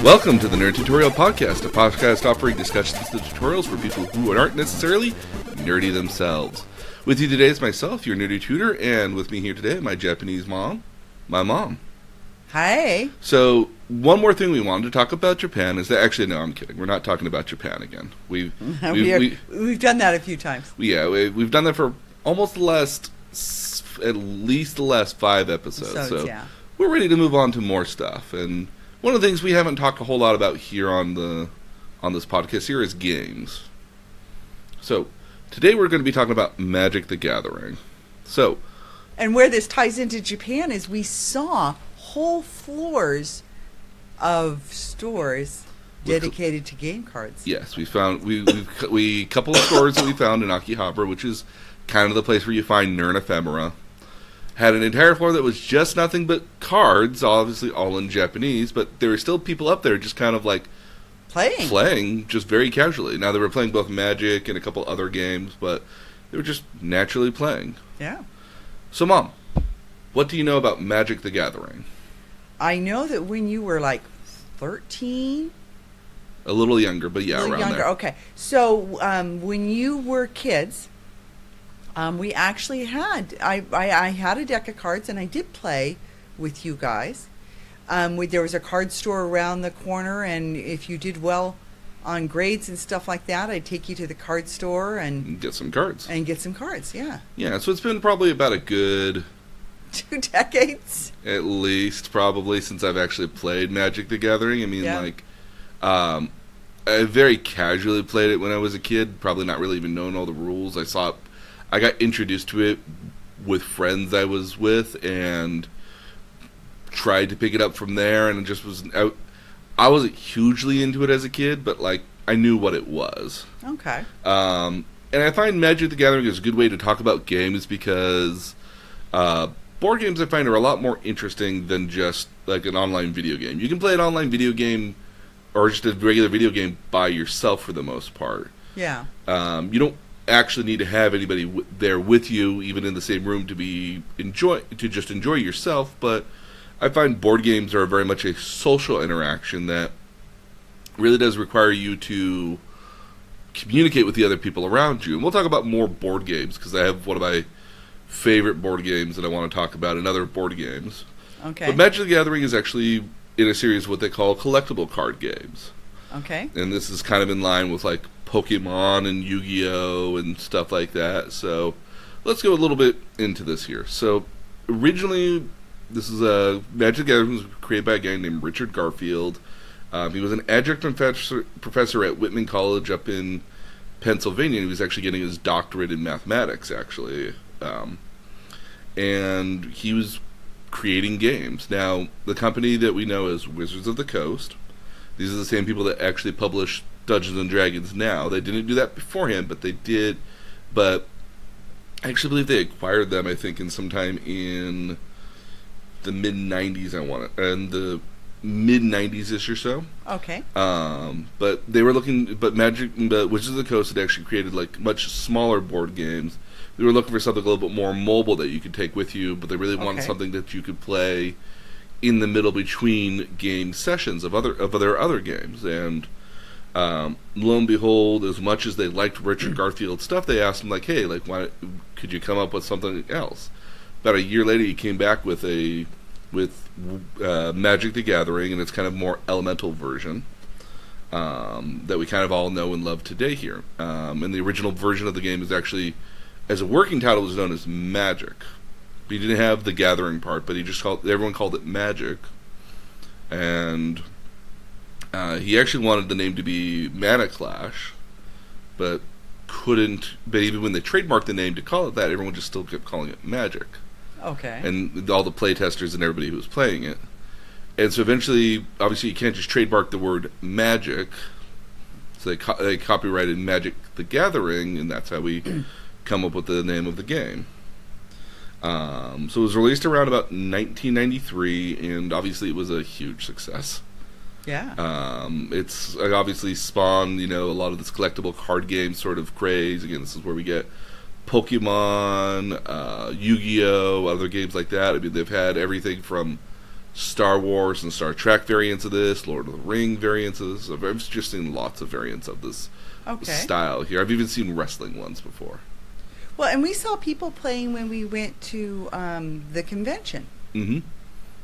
Welcome to the Nerd Tutorial Podcast, a podcast offering discussions and tutorials for people who aren't necessarily nerdy themselves. With you today is myself, your nerdy tutor, and with me here today, my Japanese mom, my mom. Hi. So, one more thing we wanted to talk about Japan is that, actually, no, I'm kidding. We're not talking about Japan again. We've done that a few times. Yeah, we've done that for almost at least the last 5 episodes. So yeah. We're ready to move on to more stuff. And one of the things we haven't talked a whole lot about here on this podcast here is games. So, today we're going to be talking about Magic the Gathering. So, and where this ties into Japan is we saw whole floors of stores dedicated to game cards. Yes, we found we couple of stores that we found in Akihabara, which is kind of the place where you find Nerd Ephemera. Had an entire floor that was just nothing but cards, obviously all in Japanese, but there were still people up there just kind of like playing just very casually. Now they were playing both Magic and a couple other games, but they were just naturally playing. Yeah. So, Mom, what do you know about Magic the Gathering? I know that when you were like 13? A little younger, but yeah, around there. Okay. So, when you were kids, we actually had, I had a deck of cards, and I did play with you guys. There was a card store around the corner, and if you did well on grades and stuff like that, I'd take you to the card store and get some cards. Yeah. Yeah, so it's been probably about a good 2 decades. At least, probably, since I've actually played Magic the Gathering. I mean, I very casually played it when I was a kid, probably not really even knowing all the rules. I got introduced to it with friends I was with and tried to pick it up from there, and it just was... I wasn't hugely into it as a kid, but, I knew what it was. Okay. And I find Magic the Gathering is a good way to talk about games because... board games, I find, are a lot more interesting than just, an online video game. You can play an online video game or just a regular video game by yourself for the most part. Yeah. You don't actually need to have anybody there with you, even in the same room, to just enjoy yourself, but I find board games are very much a social interaction that really does require you to communicate with the other people around you. And we'll talk about more board games, because I have one of my favorite board games that I want to talk about in other board games. Okay. But Magic the Gathering is actually in a series of what they call collectible card games. Okay. And this is kind of in line with Pokemon and Yu-Gi-Oh! And stuff like that. So let's go a little bit into this here. So originally, this is Magic the Gathering was created by a guy named Richard Garfield. He was an adjunct professor at Whitman College up in Pennsylvania. He was actually getting his doctorate in mathematics, actually. And he was creating games. Now, the company that we know as Wizards of the Coast, these are the same people that actually publish Dungeons and Dragons now. They didn't do that beforehand, but they did. But I actually believe they acquired them, I think, in sometime in the mid-90s, and the mid-90s-ish or so. Okay. But they were but Wizards of the Coast had actually created, much smaller board games. They were looking for something a little bit more mobile that you could take with you, but they really wanted something that you could play in the middle between game sessions of their other games. And lo and behold, as much as they liked Richard Garfield's stuff, they asked him, hey, why could you come up with something else? About a year later, he came back with Magic the Gathering, and its kind of more elemental version that we kind of all know and love today here. And the original version of the game is actually, as a working title, was known as Magic. He didn't have the Gathering part, but everyone called it Magic. And he actually wanted the name to be Mana Clash, but couldn't. But even when they trademarked the name to call it that, everyone just still kept calling it Magic. Okay. And all the playtesters and everybody who was playing it. And so eventually, obviously, you can't just trademark the word Magic. So they copyrighted Magic the Gathering, and that's how we come up with the name of the game. So it was released around about 1993, and obviously it was a huge success. Yeah. It's obviously spawned, a lot of this collectible card game sort of craze. Again, this is where we get Pokemon, Yu-Gi-Oh!, other games like that. I mean, they've had everything from Star Wars and Star Trek variants of this, Lord of the Ring variants of this. I've just seen lots of variants of this style here. I've even seen wrestling ones before. Well, and we saw people playing when we went to the convention. Mm-hmm.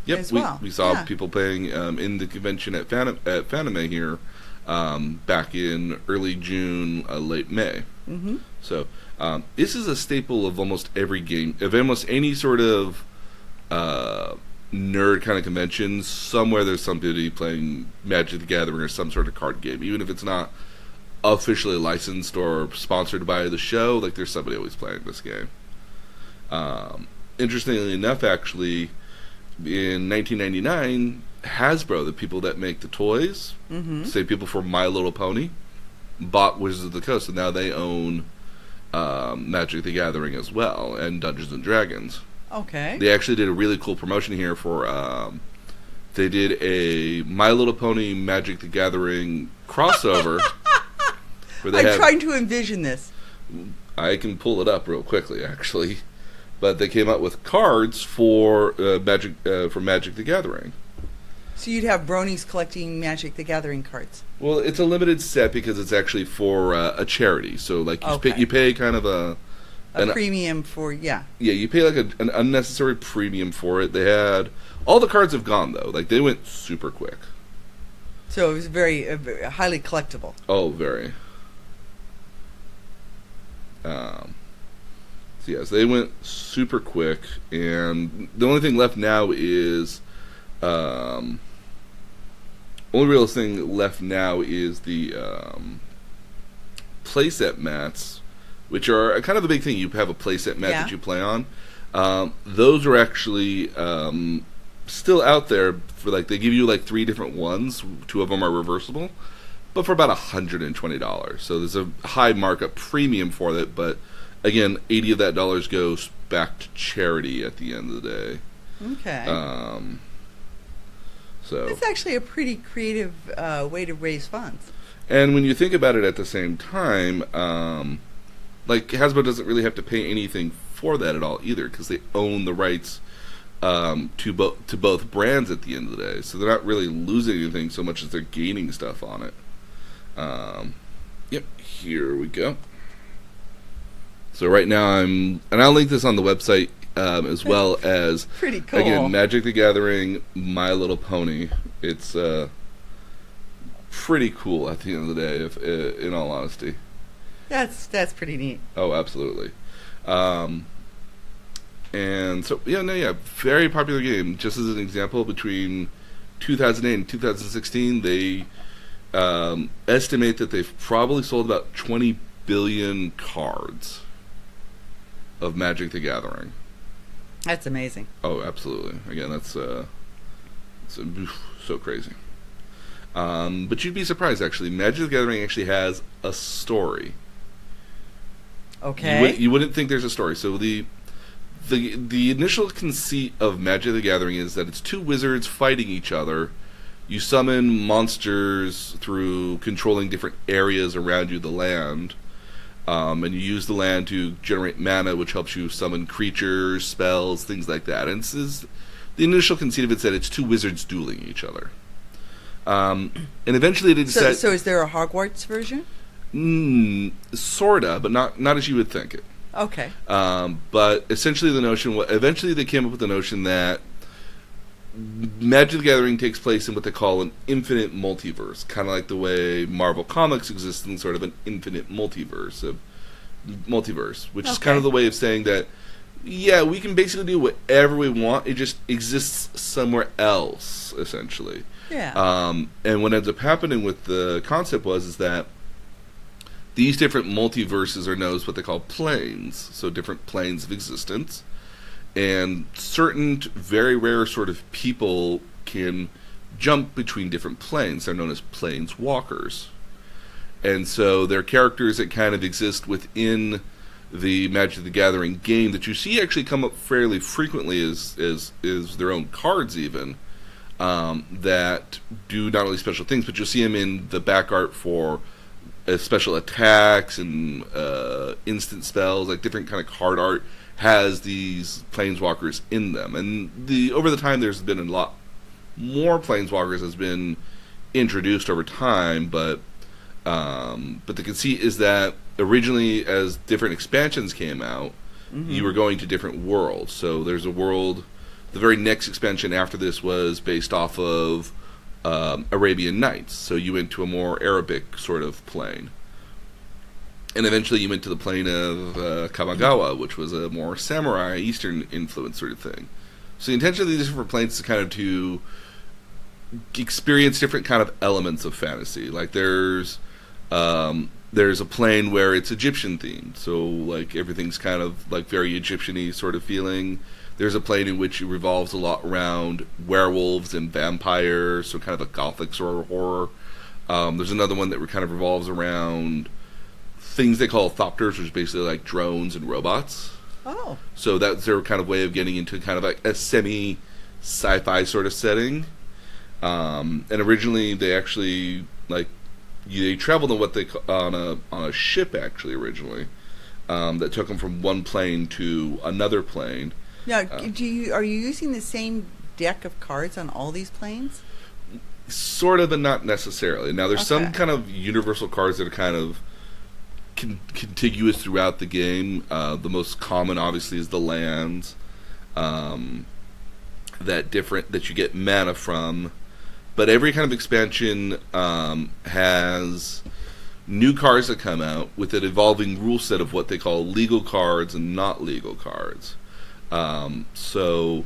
Yep, as well. We saw people playing in the convention at Fanime here back in early June, late May. Mm-hmm. So this is a staple of almost every game, of almost any sort of nerd kind of convention. Somewhere there's somebody playing Magic the Gathering or some sort of card game, even if it's not officially licensed or sponsored by the show. Like, there's somebody always playing this game. Interestingly enough, actually, in 1999, Hasbro, the people that make the toys, say people for My Little Pony, bought Wizards of the Coast, and now they own Magic the Gathering as well, and Dungeons and Dragons. Okay. They actually did a really cool promotion here for, they did a My Little Pony Magic the Gathering crossover. Where I'm trying to envision this. I can pull it up real quickly, actually. But they came out with cards for Magic the Gathering. So you'd have bronies collecting Magic the Gathering cards. Well, it's a limited set because it's actually for a charity. So, like, you pay kind of a premium for, Yeah, you pay like an unnecessary premium for it. They had... All the cards have gone, though. Like, they went super quick. So it was very highly collectible. Oh, very. So yes, they went super quick, and the only thing left now is... only real thing left now is the playset mats, which are kind of a big thing. You have a playset mat that you play on. Those are actually still out there for, like, they give you like 3 different ones. 2 of them are reversible, but for about $120. So there's a high markup premium for it, but again, $80 of that dollars goes back to charity at the end of the day. Okay. So it's actually a pretty creative way to raise funds. And when you think about it at the same time, like, Hasbro doesn't really have to pay anything for that at all either, because they own the rights to both brands at the end of the day. So they're not really losing anything so much as they're gaining stuff on it. Yep, here we go. So right now and I'll link this on the website as well as, pretty cool. Again, Magic the Gathering, My Little Pony. It's pretty cool at the end of the day, if in all honesty. That's pretty neat. Oh, absolutely. And so, very popular game. Just as an example, between 2008 and 2016, they estimate that they've probably sold about 20 billion cards of Magic the Gathering. That's amazing. Oh, absolutely. Again, that's so crazy. But you'd be surprised, actually. Magic the Gathering actually has a story. Okay. You wouldn't think there's a story. So the initial conceit of Magic the Gathering is that it's 2 wizards fighting each other. You summon monsters through controlling different areas around you, the land. And you use the land to generate mana, which helps you summon creatures, spells, things like that. And the initial conceit of it said it's 2 wizards dueling each other. And eventually they decided... So is there a Hogwarts version? Sorta, but not as you would think it. Okay. But essentially eventually they came up with the notion that Magic the Gathering takes place in what they call an infinite multiverse, kind of like the way Marvel Comics exists in sort of an infinite multiverse, which is kind of the way of saying that, we can basically do whatever we want, it just exists somewhere else, essentially. Yeah. And what ends up happening with the concept is that these different multiverses are known as what they call planes, so different planes of existence. And certain very rare sort of people can jump between different planes. They're known as planeswalkers. And so they're characters that kind of exist within the Magic the Gathering game that you see actually come up fairly frequently as their own cards even, that do not only special things, but you'll see them in the back art for special attacks and instant spells, like different kind of card art has these planeswalkers in them. And over the time there's been a lot more planeswalkers has been introduced over time, but the conceit is that originally, as different expansions came out, you were going to different worlds. So there's a world. The very next expansion after this was based off of Arabian Nights. So you went to a more Arabic sort of plane. And eventually you went to the plane of Kamigawa, which was a more samurai, Eastern influence sort of thing. So the intention of these different planes is kind of to experience different kind of elements of fantasy. Like there's a plane where it's Egyptian themed, so like everything's kind of like very Egyptian-y sort of feeling. There's a plane in which it revolves a lot around werewolves and vampires, so kind of a gothic sort of horror. There's another one that kind of revolves around things they call thopters, which is basically like drones and robots. Oh. So that's their kind of way of getting into kind of like a semi-sci-fi sort of setting. And originally they actually they traveled on what they on a ship actually originally that took them from one plane to another plane. Now, are you using the same deck of cards on all these planes? Sort of, but not necessarily. Now, there's some kind of universal cards that are kind of contiguous throughout the game. The most common, obviously, is the lands that you get mana from. But every kind of expansion has new cards that come out with an evolving rule set of what they call legal cards and not legal cards. So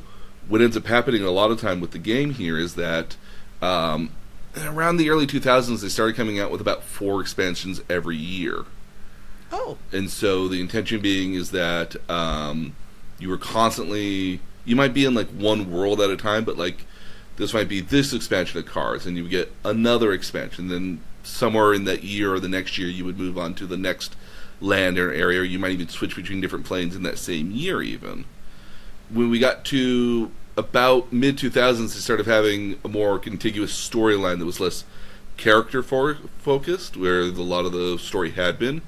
what ends up happening a lot of time with the game here is that around the early 2000s they started coming out with about 4 expansions every year. Oh. And so the intention being is that you might be in like one world at a time, but like this might be this expansion of cards, and you would get another expansion. Then somewhere in that year or the next year, you would move on to the next land or area. Or you might even switch between different planes in that same year even. When we got to about mid-2000s, they started having a more contiguous storyline that was less character-focused, where a lot of the story had been,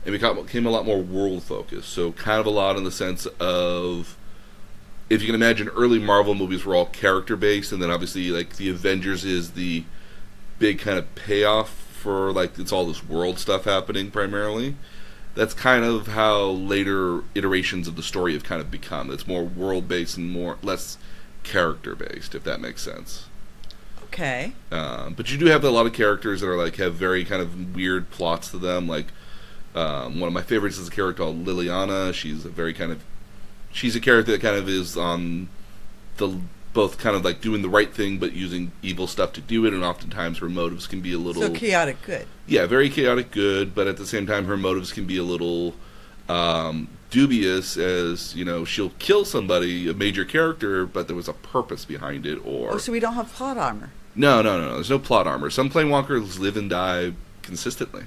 and became a lot more world-focused. So kind of a lot in the sense of, if you can imagine, early Marvel movies were all character-based, and then obviously like the Avengers is the big kind of payoff for like it's all this world stuff happening primarily. That's kind of how later iterations of the story have kind of become. It's more world-based and less character-based, if that makes sense. Okay. But you do have a lot of characters that are have very kind of weird plots to them. Like one of my favorites is a character called Liliana. She's a character that kind of is on both kind of like doing the right thing but using evil stuff to do it, and oftentimes her motives can be a little... So chaotic good. Yeah, very chaotic good, but at the same time her motives can be a little dubious, as, she'll kill somebody, a major character, but there was a purpose behind it, or... Oh, so we don't have plot armor. No. There's no plot armor. Some planewalkers live and die consistently.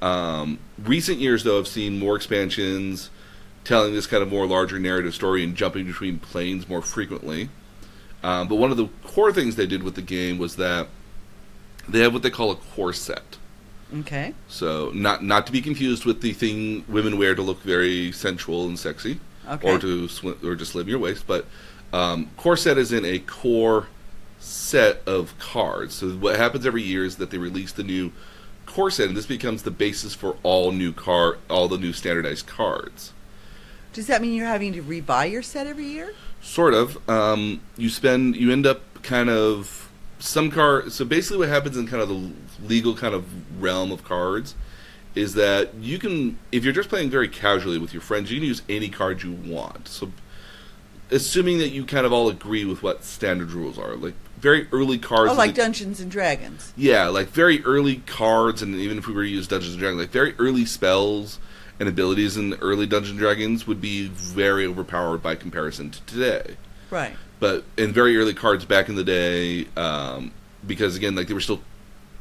Recent years, though, I've seen more expansions telling this kind of more larger narrative story and jumping between planes more frequently. But one of the core things they did with the game was that they have what they call a core set. Okay. So not to be confused with the thing women wear to look very sensual and sexy, okay, or just slim your waist. But core set is in a core set of cards. So what happens every year is that they release the new core set, and this becomes the basis for all the new standardized cards. Does that mean you're having to rebuy your set every year? Sort of. You end up kind of some card. So basically, what happens in kind of the legal kind of realm of cards is that you can, if you're just playing very casually with your friends, you can use any card you want. So, assuming that you kind of all agree with what standard rules are, like very early cards. Oh, like Dungeons and Dragons. Yeah, like very early cards, and even if we were to use Dungeons and Dragons, like very early spells and abilities in early Dungeons and Dragons would be very overpowered by comparison to today. Right. But in very early cards back in the day, because again, like they were still,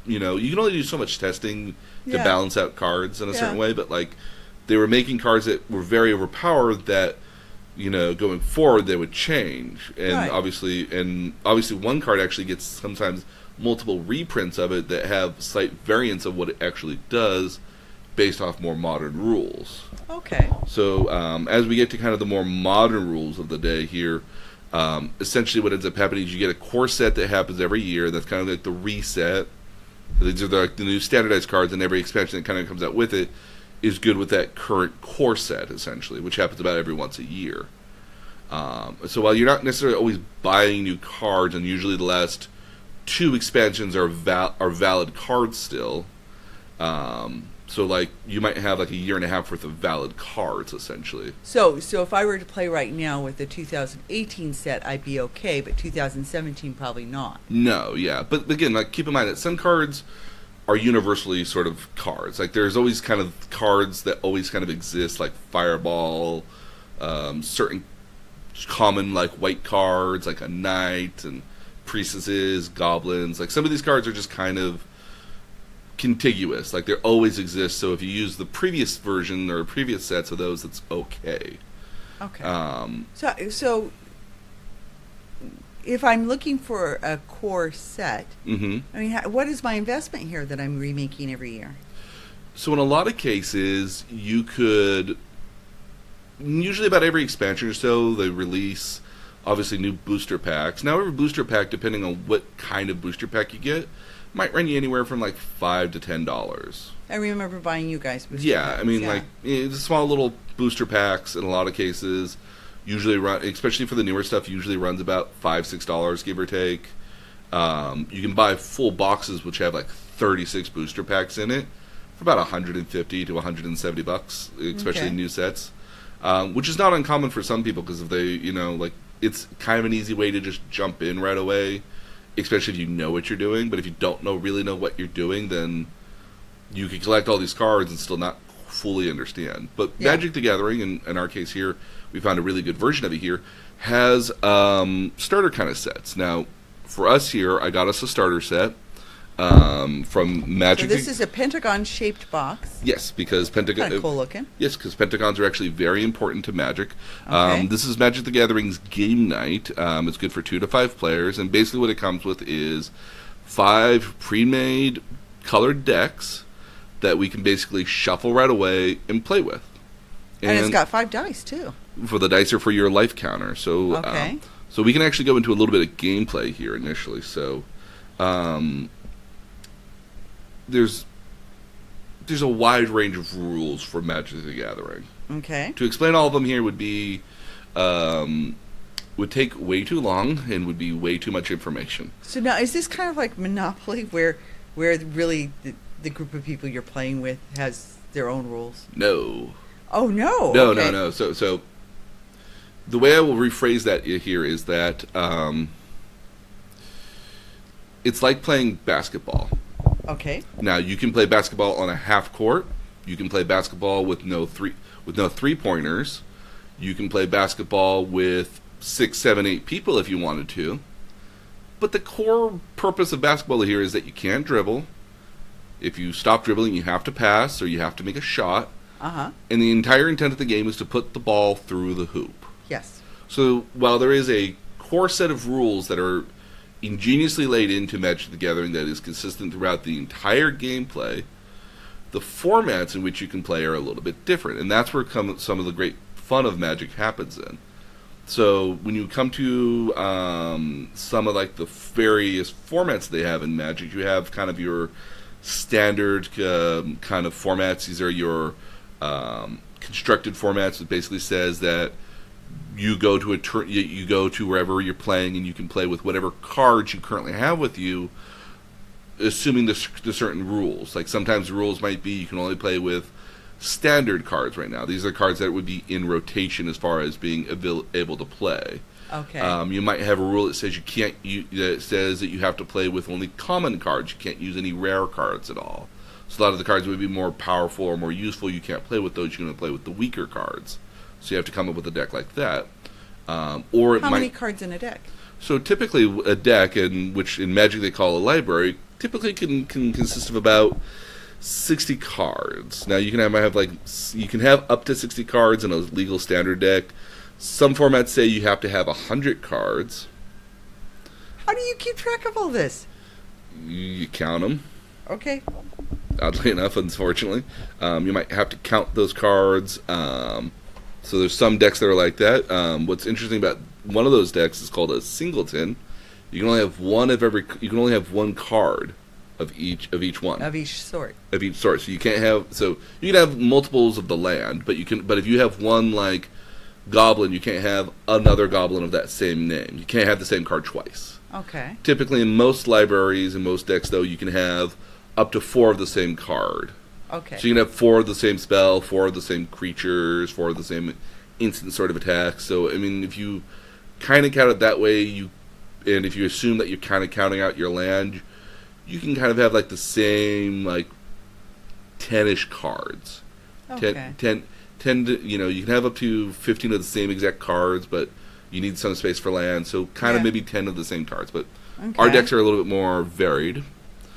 you can only do so much testing to balance out cards in a certain way, but like they were making cards that were very overpowered that, going forward they would change. And obviously one card actually gets sometimes multiple reprints of it that have slight variants of what it actually does, based off more modern rules. Okay. So as we get to kind of the more modern rules of the day here, Essentially, what ends up happening is you get a core set that happens every year. That's kind of like the reset. These are the new standardized cards, and every expansion that kind of comes out with it is good with that current core set, essentially, which happens about every once a year. So while you're not necessarily always buying new cards, and usually the last 2 expansions are valid cards still, so like you might have like a year and a half worth of valid cards, essentially. So if I were to play right now with the 2018 set, I'd be okay, but 2017 probably not. No, yeah, but again, like keep in mind that some cards are universally sort of cards. Like there's always kind of cards that always kind of exist, like Fireball, certain common like white cards, like a Knight and Priestesses, Goblins. Like some of these cards are just kind of contiguous, like they always exist. So if you use the previous version or previous sets of those, that's okay. Okay. So if I'm looking for a core set, I mean, what is my investment here that I'm remaking every year? So in a lot of cases, you could, usually about every expansion or so, they release obviously new booster packs. Now every booster pack, depending on what kind of booster pack you get, might run you anywhere from like $5 to $10. I remember buying you guys booster packs. I mean, like it's small little booster packs in a lot of cases. Usually run, especially for the newer stuff, usually runs about $5-6, give or take. You can buy full boxes which have like 36 booster packs in it for about $150 to $170, especially new sets, which is not uncommon for some people because if they, like it's kind of an easy way to just jump in right away. Especially if you know what you're doing, but if you don't really know what you're doing, then you can collect all these cards and still not fully understand. But Magic the Gathering, in our case here, we found a really good version of it here, has starter kind of sets. Now, for us here, I got us a starter set from Magic. So this is a pentagon-shaped box. Yes, because kind of cool looking. Yes, because pentagons are actually very important to Magic. Okay. This is Magic the Gathering's Game Night. It's good for 2 to 5 players, and basically what it comes with is 5 pre-made colored decks that we can basically shuffle right away and play with. And it's got 5 dice too. For the dice are for your life counter. So, so we can actually go into a little bit of gameplay here initially. So, there's a wide range of rules for Magic the Gathering. Okay. To explain all of them here would be would take way too long and would be way too much information. So now, is this kind of like Monopoly, where really the group of people you're playing with has their own rules? No. Oh no. No, okay. no. So the way I will rephrase that here is that it's like playing basketball. Okay. Now you can play basketball on a half court. You can play basketball with no three-pointers. You can play basketball with 6, 7, 8 people if you wanted to. But the core purpose of basketball here is that you can't dribble. If you stop dribbling, you have to pass or you have to make a shot. Uh-huh. And the entire intent of the game is to put the ball through the hoop. Yes. So while there is a core set of rules that are ingeniously laid into Magic the Gathering that is consistent throughout the entire gameplay, the formats in which you can play are a little bit different. And that's where some of the great fun of Magic happens in. So when you come to some of like the various formats they have in Magic, you have kind of your standard kind of formats. These are your constructed formats. It basically says that you go to you go to wherever you're playing, and you can play with whatever cards you currently have with you, assuming the certain rules. Like sometimes the rules might be you can only play with standard cards right now. These are cards that would be in rotation as far as being able to play. Okay. You might have a rule that says that says that you have to play with only common cards. You can't use any rare cards at all. So a lot of the cards would be more powerful or more useful. You can't play with those. You're going to play with the weaker cards. So you have to come up with a deck like that. How many cards in a deck? So typically a deck, which in Magic they call a library, typically can consist of about 60 cards. Now you can have up to 60 cards in a legal standard deck. Some formats say you have to have 100 cards. How do you keep track of all this? You count them. Okay. Oddly enough, unfortunately, you might have to count those cards. So there's some decks that are like that. What's interesting about one of those decks is called a singleton. You can only have one of every. You can only have one card of each one Of each sort. of each sort. So you can't have. So you can have multiples of the land, but you can. But if you have one like goblin, you can't have another goblin of that same name. You can't have the same card twice. Okay. Typically, in most libraries and most decks, though, you can have up to 4 of the same card. Okay. So you can have 4 of the same spell, 4 of the same creatures, 4 of the same instant sort of attacks. So I mean, if you kind of count it that way, and if you assume that you're kind of counting out your land, you can kind of have like the same like 10-ish cards. Okay. 10 to, you can have up to 15 of the same exact cards, but you need some space for land. So kind of maybe 10 of the same cards. But our decks are a little bit more varied.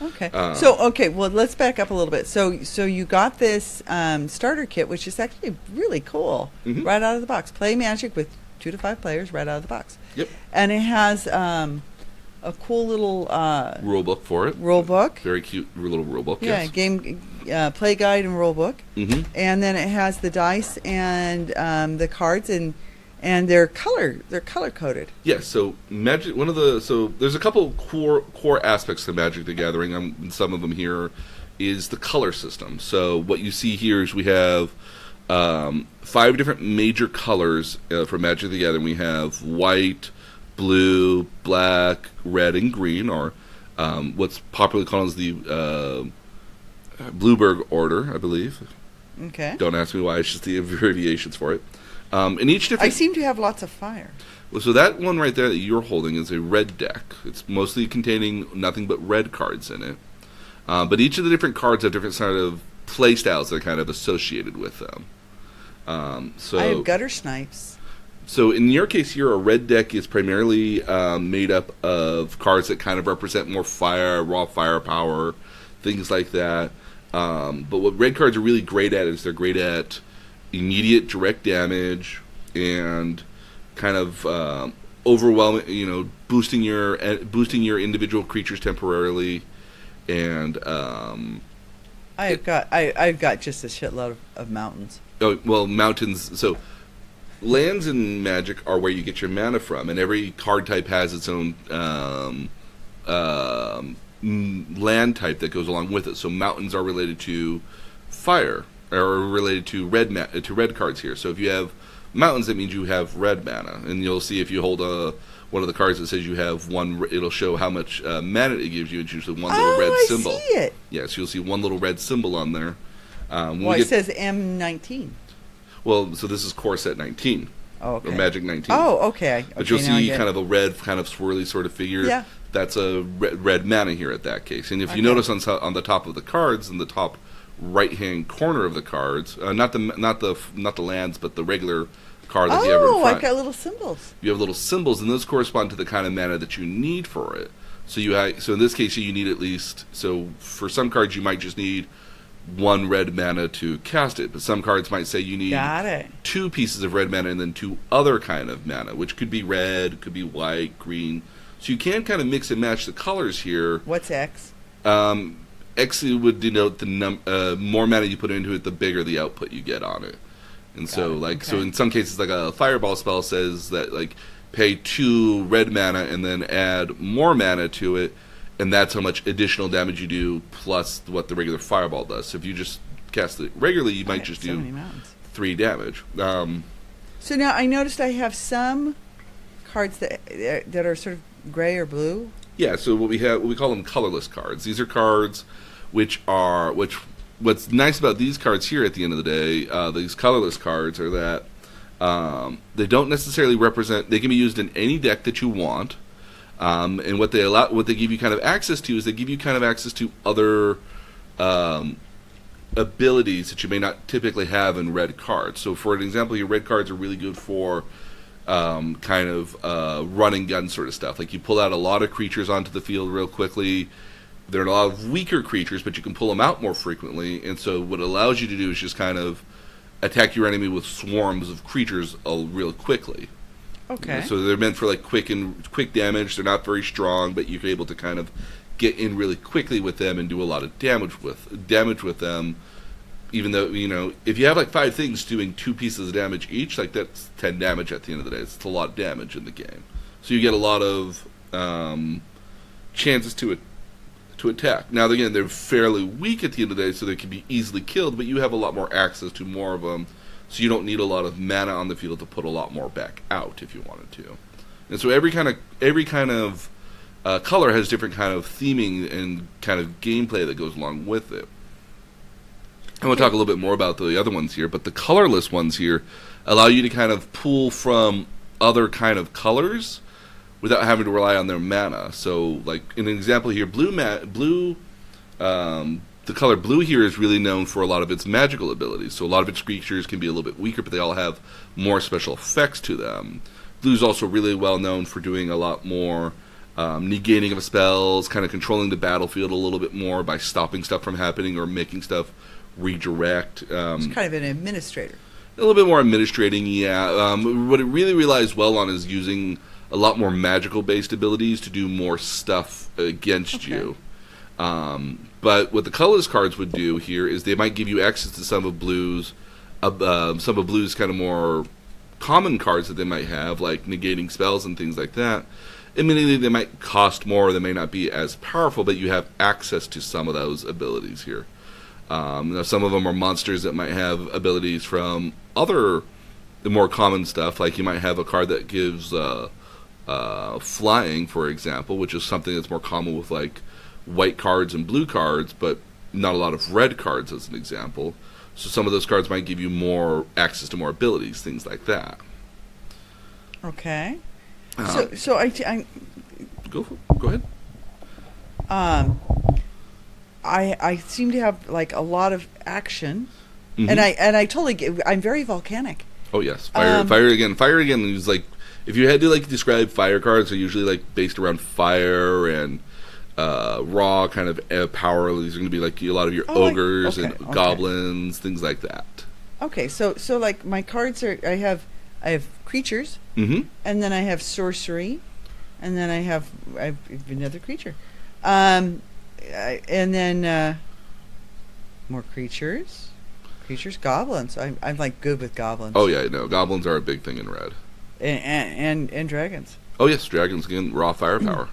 Okay. Well, let's back up a little bit. So you got this starter kit, which is actually really cool, right out of the box. Play Magic with 2 to 5 players right out of the box. Yep. And it has a cool little rule book for it. Rule book. Very cute little rule book. Yeah. Yes. Game play guide and rule book. Mm-hmm. And then it has the dice and the cards and they're color coded. Yes, so Magic. There's a couple core aspects to Magic the Gathering. Some of them here is the color system. So what you see here is we have 5 different major colors for Magic the Gathering. We have white, blue, black, red, and green, or what's popularly called as the Blueberg order, I believe. Okay. Don't ask me why; it's just the abbreviations for it. And each different. I seem to have lots of fire. Well, so that one right there that you're holding is a red deck. It's mostly containing nothing but red cards in it. But each of the different cards have different sort of play styles that are kind of associated with them. So I have gutter snipes. So in your case here, a red deck is primarily made up of cards that kind of represent more fire, raw firepower, things like that. But what red cards are really great at is they're great at immediate direct damage and kind of overwhelming, boosting your individual creatures temporarily, and I've got just a shitload of mountains. Oh well, mountains. So lands in Magic are where you get your mana from, and every card type has its own land type that goes along with it. So mountains are related to fire, or related to red cards here. So if you have mountains, that means you have red mana, and you'll see if you hold one of the cards that says you have one, it'll show how much mana it gives you. It's usually one little red symbol. I see it. Yes, you'll see one little red symbol on there. It says M19. Well, so this is core set 19. Oh, okay. Or Magic 19. Oh, okay. But you'll see kind of a red, kind of swirly sort of figure. Yeah. That's a red mana here at that case. And if you notice on the top of the cards, in the top right-hand corner of the cards, not the lands, but the regular card that you have in front. Oh, I've got little symbols. You have little symbols, and those correspond to the kind of mana that you need for it. So in this case, you need at least. So for some cards, you might just need 1 red mana to cast it, but some cards might say you need 2 pieces of red mana and then 2 other kind of mana, which could be red, could be white, green. So you can kind of mix and match the colors here. What's X? X would denote the more mana you put into it, the bigger the output you get on it. And so in some cases, like a fireball spell says that like pay 2 red mana and then add more mana to it, and that's how much additional damage you do plus what the regular fireball does. So if you just cast it regularly, you might just do 3 damage. So now I noticed I have some cards that are sort of gray or blue. Yeah, so what we call them colorless cards. These are cards which what's nice about these cards here at the end of the day, these colorless cards, are that they don't necessarily represent. They can be used in any deck that you want, and what they give you kind of access to is they give you kind of access to other abilities that you may not typically have in red cards. So, for an example, your red cards are really good for kind of run and gun sort of stuff. Like you pull out a lot of creatures onto the field real quickly. There are a lot of weaker creatures, but you can pull them out more frequently. And so what it allows you to do is just kind of attack your enemy with swarms of creatures real quickly. Okay. So they're meant for like quick damage. They're not very strong, but you're able to kind of get in really quickly with them and do a lot of damage with them even though, if you have like 5 things doing 2 pieces of damage each, like that's 10 damage at the end of the day. It's a lot of damage in the game. So you get a lot of chances to attack. Now, again, they're fairly weak at the end of the day, so they can be easily killed, but you have a lot more access to more of them, so you don't need a lot of mana on the field to put a lot more back out if you wanted to. And so every kind of color has different kind of theming and kind of gameplay that goes along with it. I'm going to talk a little bit more about the other ones here, but the colorless ones here allow you to kind of pull from other kind of colors without having to rely on their mana. So, like, in an example here, the color blue here is really known for a lot of its magical abilities. So a lot of its creatures can be a little bit weaker, but they all have more special effects to them. Blue is also really well known for doing a lot more negating of spells, kind of controlling the battlefield a little bit more by stopping stuff from happening or making stuff redirect. It's kind of an administrator. A little bit more administrating, yeah. What it really relies well on is using a lot more magical-based abilities to do more stuff against you. But what the colorless cards would do here is they might give you access to some of Blue's kind of more common cards that they might have, like negating spells and things like that. Admittedly, they might cost more, they may not be as powerful, but you have access to some of those abilities here. Now, some of them are monsters that might have abilities from the more common stuff, like you might have a card that gives flying, for example, which is something that's more common with like white cards and blue cards, but not a lot of red cards, as an example. So some of those cards might give you more access to more abilities, things like that. Okay. So I go ahead. I seem to have like a lot of action, and I totally I'm very volcanic. Oh yes, fire again is like, if you had to like describe fire cards, they're usually like based around fire and raw kind of power. These are going to be like a lot of your ogres and goblins, things like that. Okay, so like my cards are I have creatures, and then I have sorcery, and then I have another creature, and then more creatures, goblins. I'm like good with goblins. Oh yeah, no, goblins are a big thing in red. And dragons. Oh yes, dragons again, raw firepower.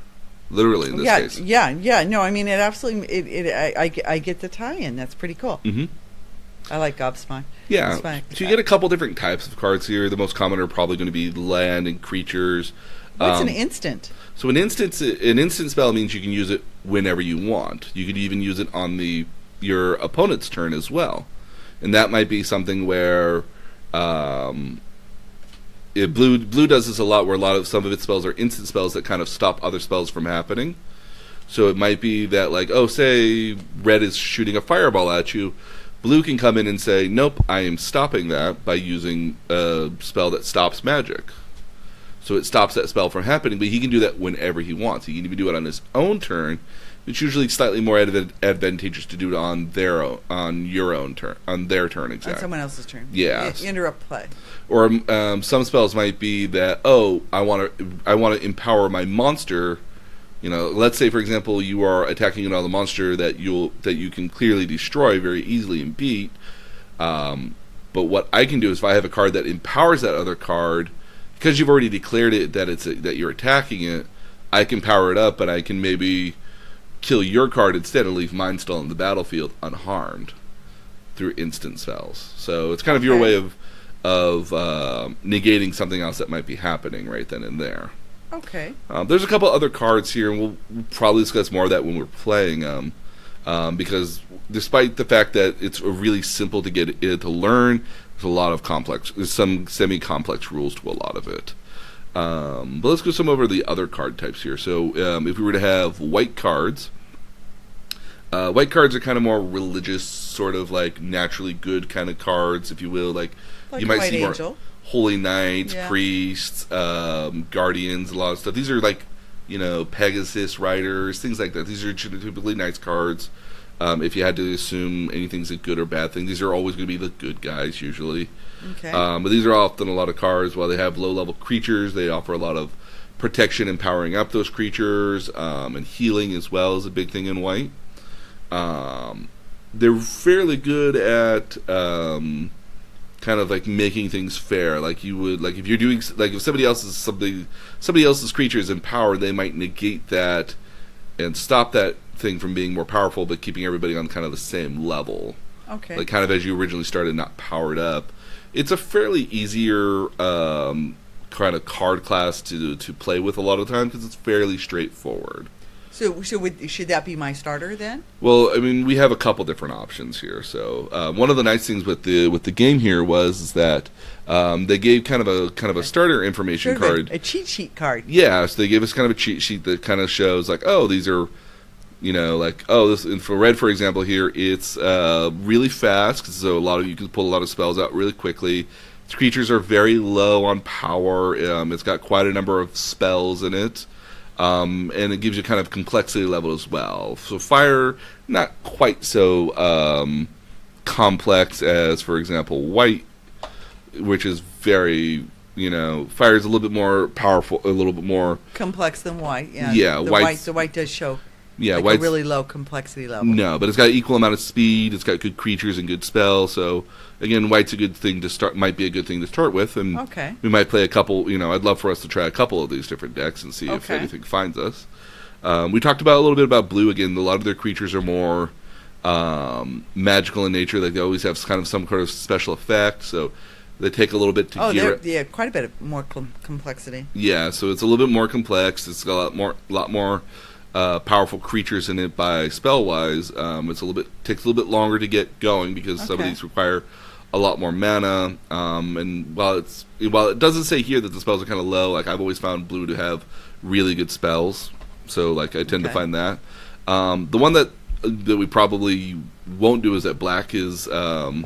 Literally in this case. Yeah. No, I mean it absolutely. I get the tie-in. That's pretty cool. I like gobsmack. Yeah. So you get a couple different types of cards here. The most common are probably going to be land and creatures. What's an instant? So an instant spell means you can use it whenever you want. You could even use it on your opponent's turn as well, and that might be something where. Blue does this a lot, where some of its spells are instant spells that kind of stop other spells from happening. So it might be that, like, say red is shooting a fireball at you, blue can come in and say, nope, I am stopping that by using a spell that stops magic. So it stops that spell from happening, but he can do that whenever he wants. He can even do it on his own turn. It's usually slightly more advantageous to do it on their turn, exactly. On someone else's turn. Yeah. Interrupt play. Or some spells might be that, I want to empower my monster. Let's say, for example, you are attacking another monster that you can clearly destroy very easily and beat. But what I can do is, if I have a card that empowers that other card, because you've already declared it that you're attacking it, I can power it up, and I can maybe kill your card instead and leave mine still on the battlefield unharmed through instant spells. So it's kind of your way of negating something else that might be happening right then and there. Okay. There's a couple other cards here, and we'll probably discuss more of that when we're playing, because despite the fact that it's really simple to get it to learn, there's some semi-complex rules to a lot of it. But let's go some over the other card types here. So if we were to have white cards are kind of more religious, sort of like naturally good kind of cards, if you will. Like you might see more holy knights, priests, guardians, a lot of stuff. These are like, Pegasus riders, things like that. These are typically nice cards. If you had to assume anything's a good or bad thing, these are always going to be the good guys usually. Okay. But these are often a lot of cards. While they have low-level creatures, they offer a lot of protection and powering up those creatures, and healing as well is a big thing in white. they're fairly good at kind of like making things fair. Like you would, like if you're doing, like if somebody else's creature is in power, they might negate that and stop that thing from being more powerful, but keeping everybody on kind of the same level. Okay. Like kind of as you originally started, not powered up. It's a fairly easier kind of card class to play with a lot of the time because it's fairly straightforward. So should that be my starter then? Well, I mean, we have a couple different options here. So one of the nice things with the game here is that they gave kind of a starter information card, a cheat sheet card. Yeah, so they gave us kind of a cheat sheet that kind of shows like, oh, these are, like, oh, this for red, for example, here it's really fast, so a lot of you can pull a lot of spells out really quickly. Its creatures are very low on power. It's got quite a number of spells in it. And it gives you kind of complexity level as well. So fire, not quite so complex as, for example, white, which is very, fire is a little bit more powerful, a little bit more complex than white. Yeah, yeah. The white does show. Yeah, like a really low complexity level. No, but it's got equal amount of speed. It's got good creatures and good spells. So again, white's a good thing to start. Might be a good thing to start with, and we might play a couple. I'd love for us to try a couple of these different decks and see if anything finds us. We talked about a little bit about blue. Again, a lot of their creatures are more magical in nature. Like they always have kind of some kind of special effect. So they take a little bit to gear it. Yeah, quite a bit of more complexity. Yeah, so it's a little bit more complex. It's got a lot more. Powerful creatures in it by spell wise. Takes a little bit longer to get going because some of these require a lot more mana. And while it doesn't say here that the spells are kind of low, like I've always found blue to have really good spells. So like I tend to find that. The one that we probably won't do is that black is. That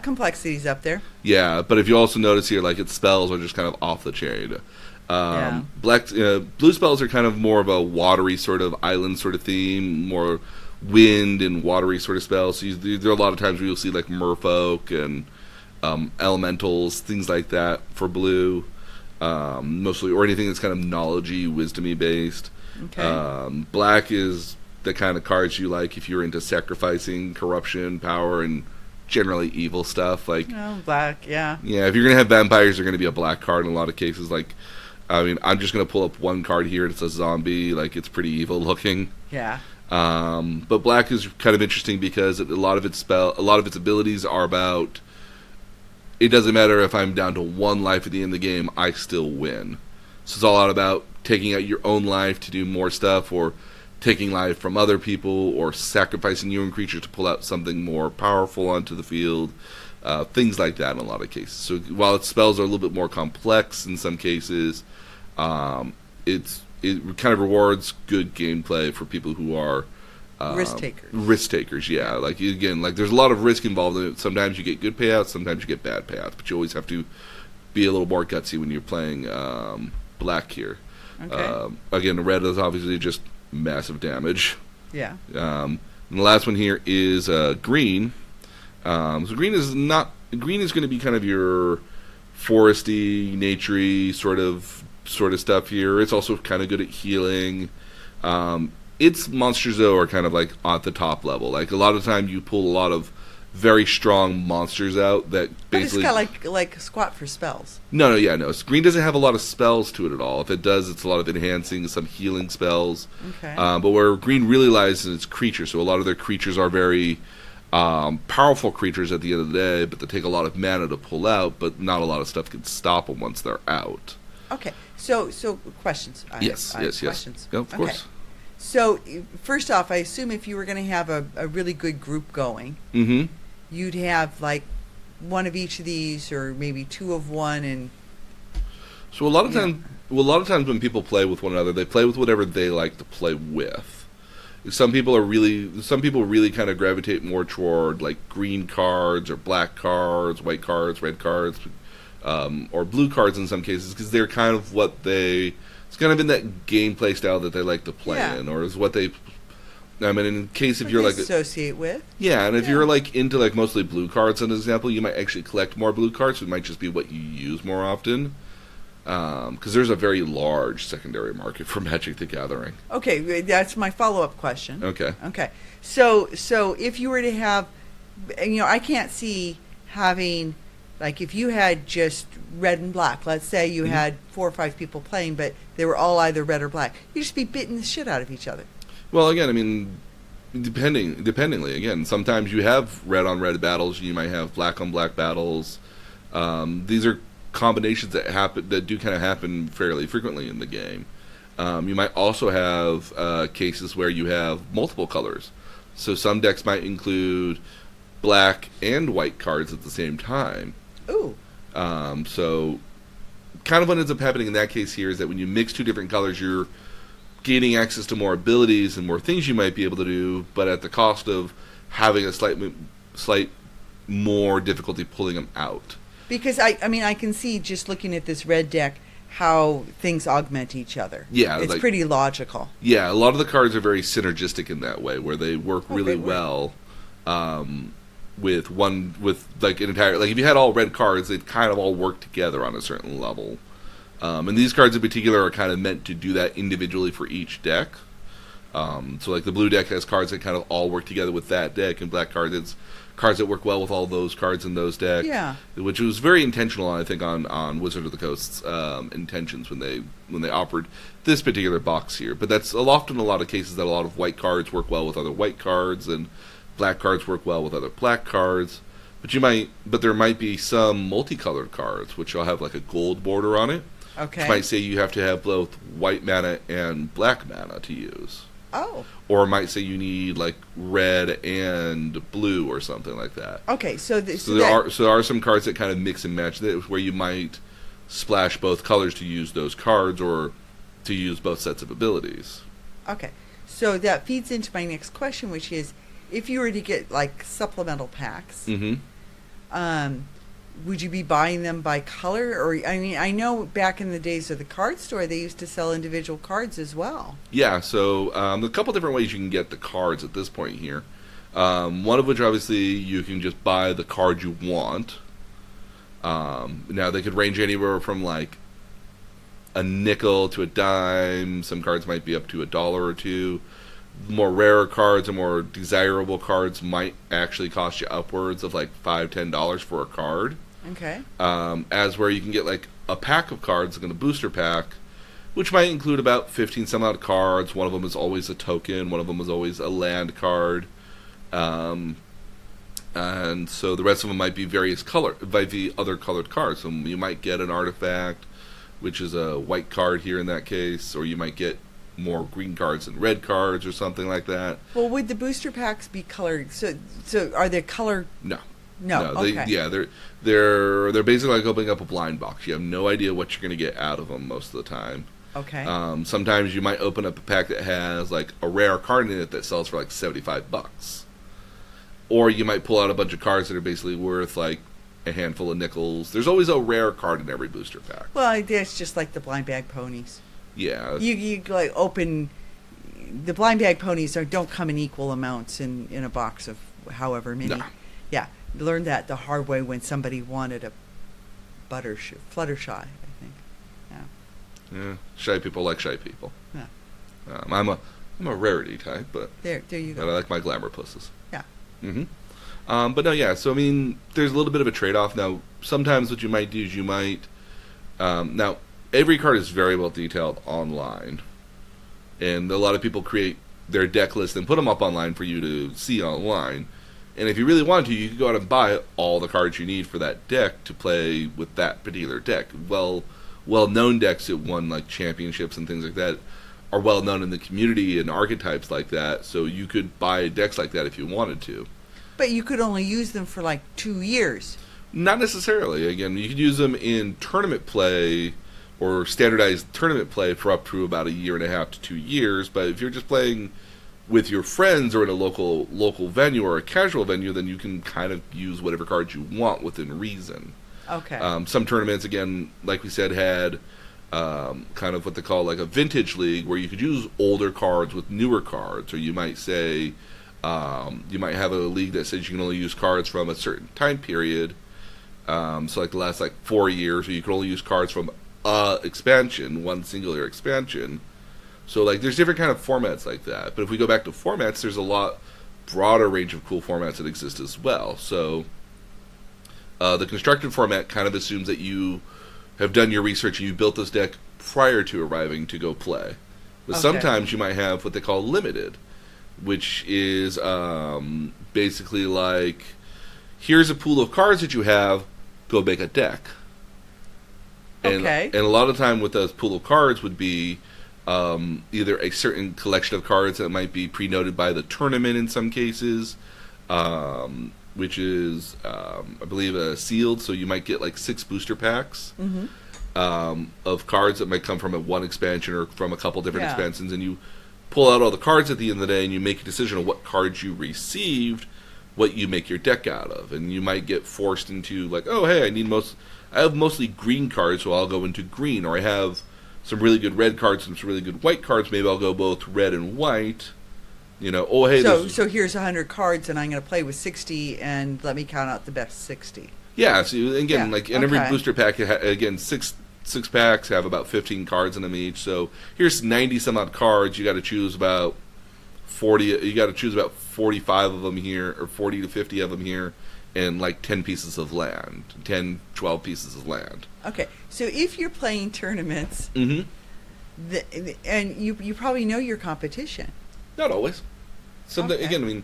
complexity's up there. Yeah, but if you also notice here, like its spells are just kind of off the chain. Blue spells are kind of more of a watery sort of island sort of theme, more wind and watery sort of spells. So there are a lot of times where you'll see like merfolk and elementals, things like that for blue, mostly, or anything that's kind of knowledge-y, wisdom-y based. Black is the kind of cards you like if you're into sacrificing, corruption, power, and generally evil stuff. Like black, yeah. Yeah, if you're gonna have vampires, they're gonna be a black card in a lot of cases. Like, I mean, I'm just going to pull up one card here. It's a zombie. Like, it's pretty evil looking. Yeah. But black is kind of interesting because a lot of its abilities are about. It doesn't matter if I'm down to one life at the end of the game, I still win. So it's all about taking out your own life to do more stuff, or taking life from other people, or sacrificing your own creature to pull out something more powerful onto the field. Things like that in a lot of cases. So while its spells are a little bit more complex in some cases, it kind of rewards good gameplay for people who are risk takers. Risk takers, yeah. Like again, like there's a lot of risk involved in it. Sometimes you get good payouts, sometimes you get bad payouts, but you always have to be a little more gutsy when you're playing black here. Again, the red is obviously just massive damage. Yeah. And the last one here is green. So green is going to be kind of your foresty, naturey sort of stuff here. It's also kind of good at healing. Its monsters though are kind of like at the top level. Like a lot of time you pull a lot of very strong monsters out that basically. But it's got like squat for spells. No. Green doesn't have a lot of spells to it at all. If it does, it's a lot of enhancing, some healing spells. But where green really lies is its creatures. So a lot of their creatures are very. Powerful creatures at the end of the day, but they take a lot of mana to pull out, but not a lot of stuff can stop them once they're out. Okay, so questions. Yes. Questions. Yeah, of course. So first off, I assume if you were going to have a really good group going, you'd have like one of each of these, or maybe two of one, and. So a lot of times when people play with one another, they play with whatever they like to play with. Some people really kind of gravitate more toward like green cards or black cards, white cards, red cards, or blue cards in some cases, because they're kind of it's kind of in that gameplay style that they like to play in, or is what they. I mean, in case if you're like associate with. Yeah, and if you're like into like mostly blue cards, as an example, you might actually collect more blue cards. It might just be what you use more often. Because there's a very large secondary market for Magic the Gathering. Okay, that's my follow-up question. Okay. Okay. So if you were to have, I can't see having, like, if you had just red and black, let's say you had 4 or 5 people playing, but they were all either red or black, you'd just be beating the shit out of each other. Well, again, I mean, dependingly, again, sometimes you have red on red battles, you might have black on black battles. These are combinations that do kind of happen fairly frequently in the game. You might also have cases where you have multiple colors. So some decks might include black and white cards at the same time. Ooh. So kind of what ends up happening in that case here is that when you mix 2 different colors, you're gaining access to more abilities and more things you might be able to do, but at the cost of having a slight more difficulty pulling them out. Because I can see, just looking at this red deck, how things augment each other. Yeah, it's pretty logical. Yeah, a lot of the cards are very synergistic in that way, where they work really well with like an entire, like if you had all red cards, they'd kind of all work together on a certain level. And these cards in particular are kind of meant to do that individually for each deck. So like the blue deck has cards that kind of all work together with that deck, and black cards, it's cards that work well with all those cards in those decks. Yeah. Which was very intentional, I think, on Wizard of the Coast's intentions when they offered this particular box here. But that's often a lot of cases that a lot of white cards work well with other white cards, and black cards work well with other black cards. But there might be some multicolored cards which will have like a gold border on it. Okay. Which might say you have to have both white mana and black mana to use. Oh. Or it might say you need like red and blue or something like that. Okay, so there are some cards that kind of mix and match that, where you might splash both colors to use those cards or to use both sets of abilities. Okay, so that feeds into my next question, which is, if you were to get like supplemental packs, would you be buying them by color? Or I know back in the days of the card store, they used to sell individual cards as well. Yeah, so a couple different ways you can get the cards at this point here. One of which, obviously, you can just buy the card you want. Now, they could range anywhere from like a nickel to a dime. Some cards might be up to $1 or $2. More rarer cards or more desirable cards might actually cost you upwards of like $5, $10 for a card. Okay. As where you can get like a pack of cards, like a booster pack, which might include about 15 some odd cards. One of them is always a token. One of them is always a land card. And so the rest of them might be other colored cards. So you might get an artifact, which is a white card here in that case, or you might get more green cards and red cards or something like that. Well, would the booster packs be colored? So are they colored? No. Okay. They're basically like opening up a blind box. You have no idea what you're going to get out of them most of the time. Okay. Sometimes you might open up a pack that has like a rare card in it that sells for like $75. Or you might pull out a bunch of cards that are basically worth like a handful of nickels. There's always a rare card in every booster pack. Well, it's just like the blind bag ponies. Yeah. You like open the blind bag ponies don't come in equal amounts in a box of however many. No. Yeah. Learned that the hard way when somebody wanted a Fluttershy, I think. Yeah. Shy people like shy people. Yeah. I'm a rarity type, but there you go. But I like my glamour pusses. Yeah. But no, yeah. So I mean, there's a little bit of a trade-off. Now, sometimes what you might do is now every card is very well detailed online, and a lot of people create their deck list and put them up online for you to see online. And if you really want to, you can go out and buy all the cards you need for that deck to play with that particular deck. Well-known decks that won like championships and things like that are well-known in the community and archetypes like that, so you could buy decks like that if you wanted to. But you could only use them for like 2 years. Not necessarily. Again, you could use them in tournament play or standardized tournament play for up to about 1.5 to 2 years, but if you're just playing with your friends or in a local venue or a casual venue, then you can kind of use whatever cards you want within reason. Okay. Some tournaments, again, like we said, had kind of what they call like a vintage league where you could use older cards with newer cards, or you might say you might have a league that says you can only use cards from a certain time period. So like the last 4 years, or you can only use cards from expansion, one singular expansion. So like there's different kind of formats like that. But if we go back to formats, there's a lot broader range of cool formats that exist as well. So the constructed format kind of assumes that you have done your research and you built this deck prior to arriving to go play. But sometimes you might have what they call limited, which is basically like, here's a pool of cards that you have, go make a deck. And a lot of time with a pool of cards would be either a certain collection of cards that might be pre-noted by the tournament in some cases, which is, I believe, sealed, so you might get like 6 booster packs of cards that might come from one expansion or from a couple different expansions, and you pull out all the cards at the end of the day and you make a decision on what cards you received, what you make your deck out of. And you might get forced into like, oh hey, I have mostly green cards, so I'll go into green, or I have some really good red cards and some really good white cards, maybe I'll go both red and white. You know, oh hey, so here's 100 cards and I'm going to play with 60 and let me count out the best 60. Yeah, so again, like in every booster pack, again, six packs have about 15 cards in them each. So here's 90 some odd cards. You got to choose about 40. You got to choose about 45 of them here, or 40 to 50 of them here, and like 10 pieces of land, 10, 12 pieces of land. Okay, so if you're playing tournaments, and you probably know your competition. Not always. Again, I mean,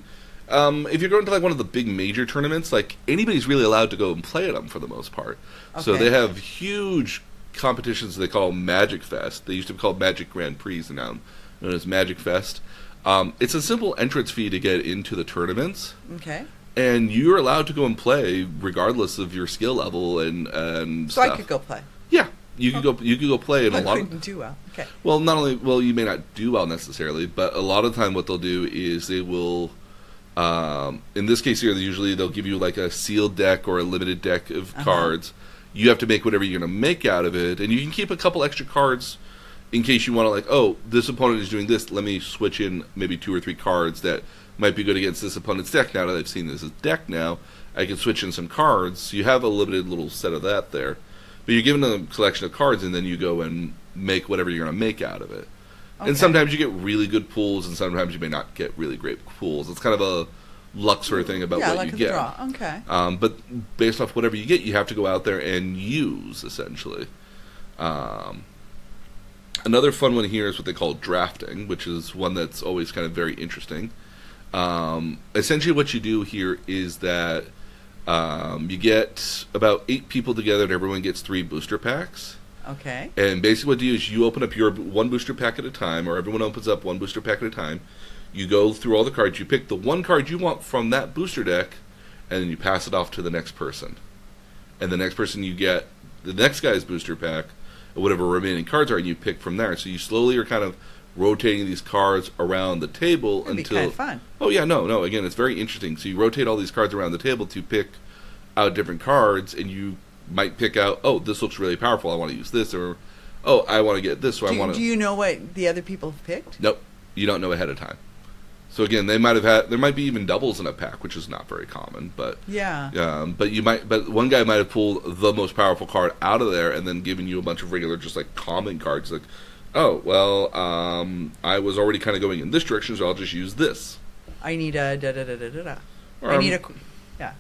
if you're going to like one of the big major tournaments, like anybody's really allowed to go and play at them for the most part. Okay. So they have huge competitions they call Magic Fest. They used to be called Magic Grand Prix, and now known as Magic Fest. It's a simple entrance fee to get into the tournaments. Okay. And you're allowed to go and play regardless of your skill level and so stuff. I could go play. Yeah. You could go play in a lot of... I couldn't do well. Okay. Well, not only... Well, you may not do well necessarily, but a lot of the time what they'll do is they will... in this case here, usually they'll give you like a sealed deck or a limited deck of cards. You have to make whatever you're going to make out of it, and you can keep a couple extra cards in case you want to like, oh, this opponent is doing this, let me switch in maybe 2 or 3 cards that might be good against this opponent's deck. Now that I've seen this deck now, I can switch in some cards. So you have a limited little set of that there. But you're given a collection of cards, and then you go and make whatever you're going to make out of it. Okay. And sometimes you get really good pools, and sometimes you may not get really great pools. It's kind of a luck sort of thing about what you get. Draw. Okay. But based off whatever you get, you have to go out there and use, essentially. Another fun one here is what they call drafting, which is one that's always kind of very interesting. Essentially what you do here is that you get about 8 people together and everyone gets 3 booster packs. Okay. And basically what you do is you open up your 1 booster pack at a time, or everyone opens up 1 booster pack at a time. You go through all the cards, you pick the 1 card you want from that booster deck, and then you pass it off to the next person. And the next person you get the next guy's booster pack, or whatever remaining cards are, and you pick from there. So you slowly are kind of rotating these cards around the table That'd be kind of fun. Oh yeah, no. Again, it's very interesting. So you rotate all these cards around the table to pick out different cards, and you might pick out, oh, this looks really powerful, I want to use this, or oh, I want to get this, so I want to... Do you know what the other people have picked? Nope. You don't know ahead of time. So again, there might be even doubles in a pack, which is not very common, but yeah. But one guy might have pulled the most powerful card out of there and then given you a bunch of regular, just like common cards, like, oh, well, I was already kind of going in this direction, so I'll just use this. I need a da-da-da-da-da-da. Yeah.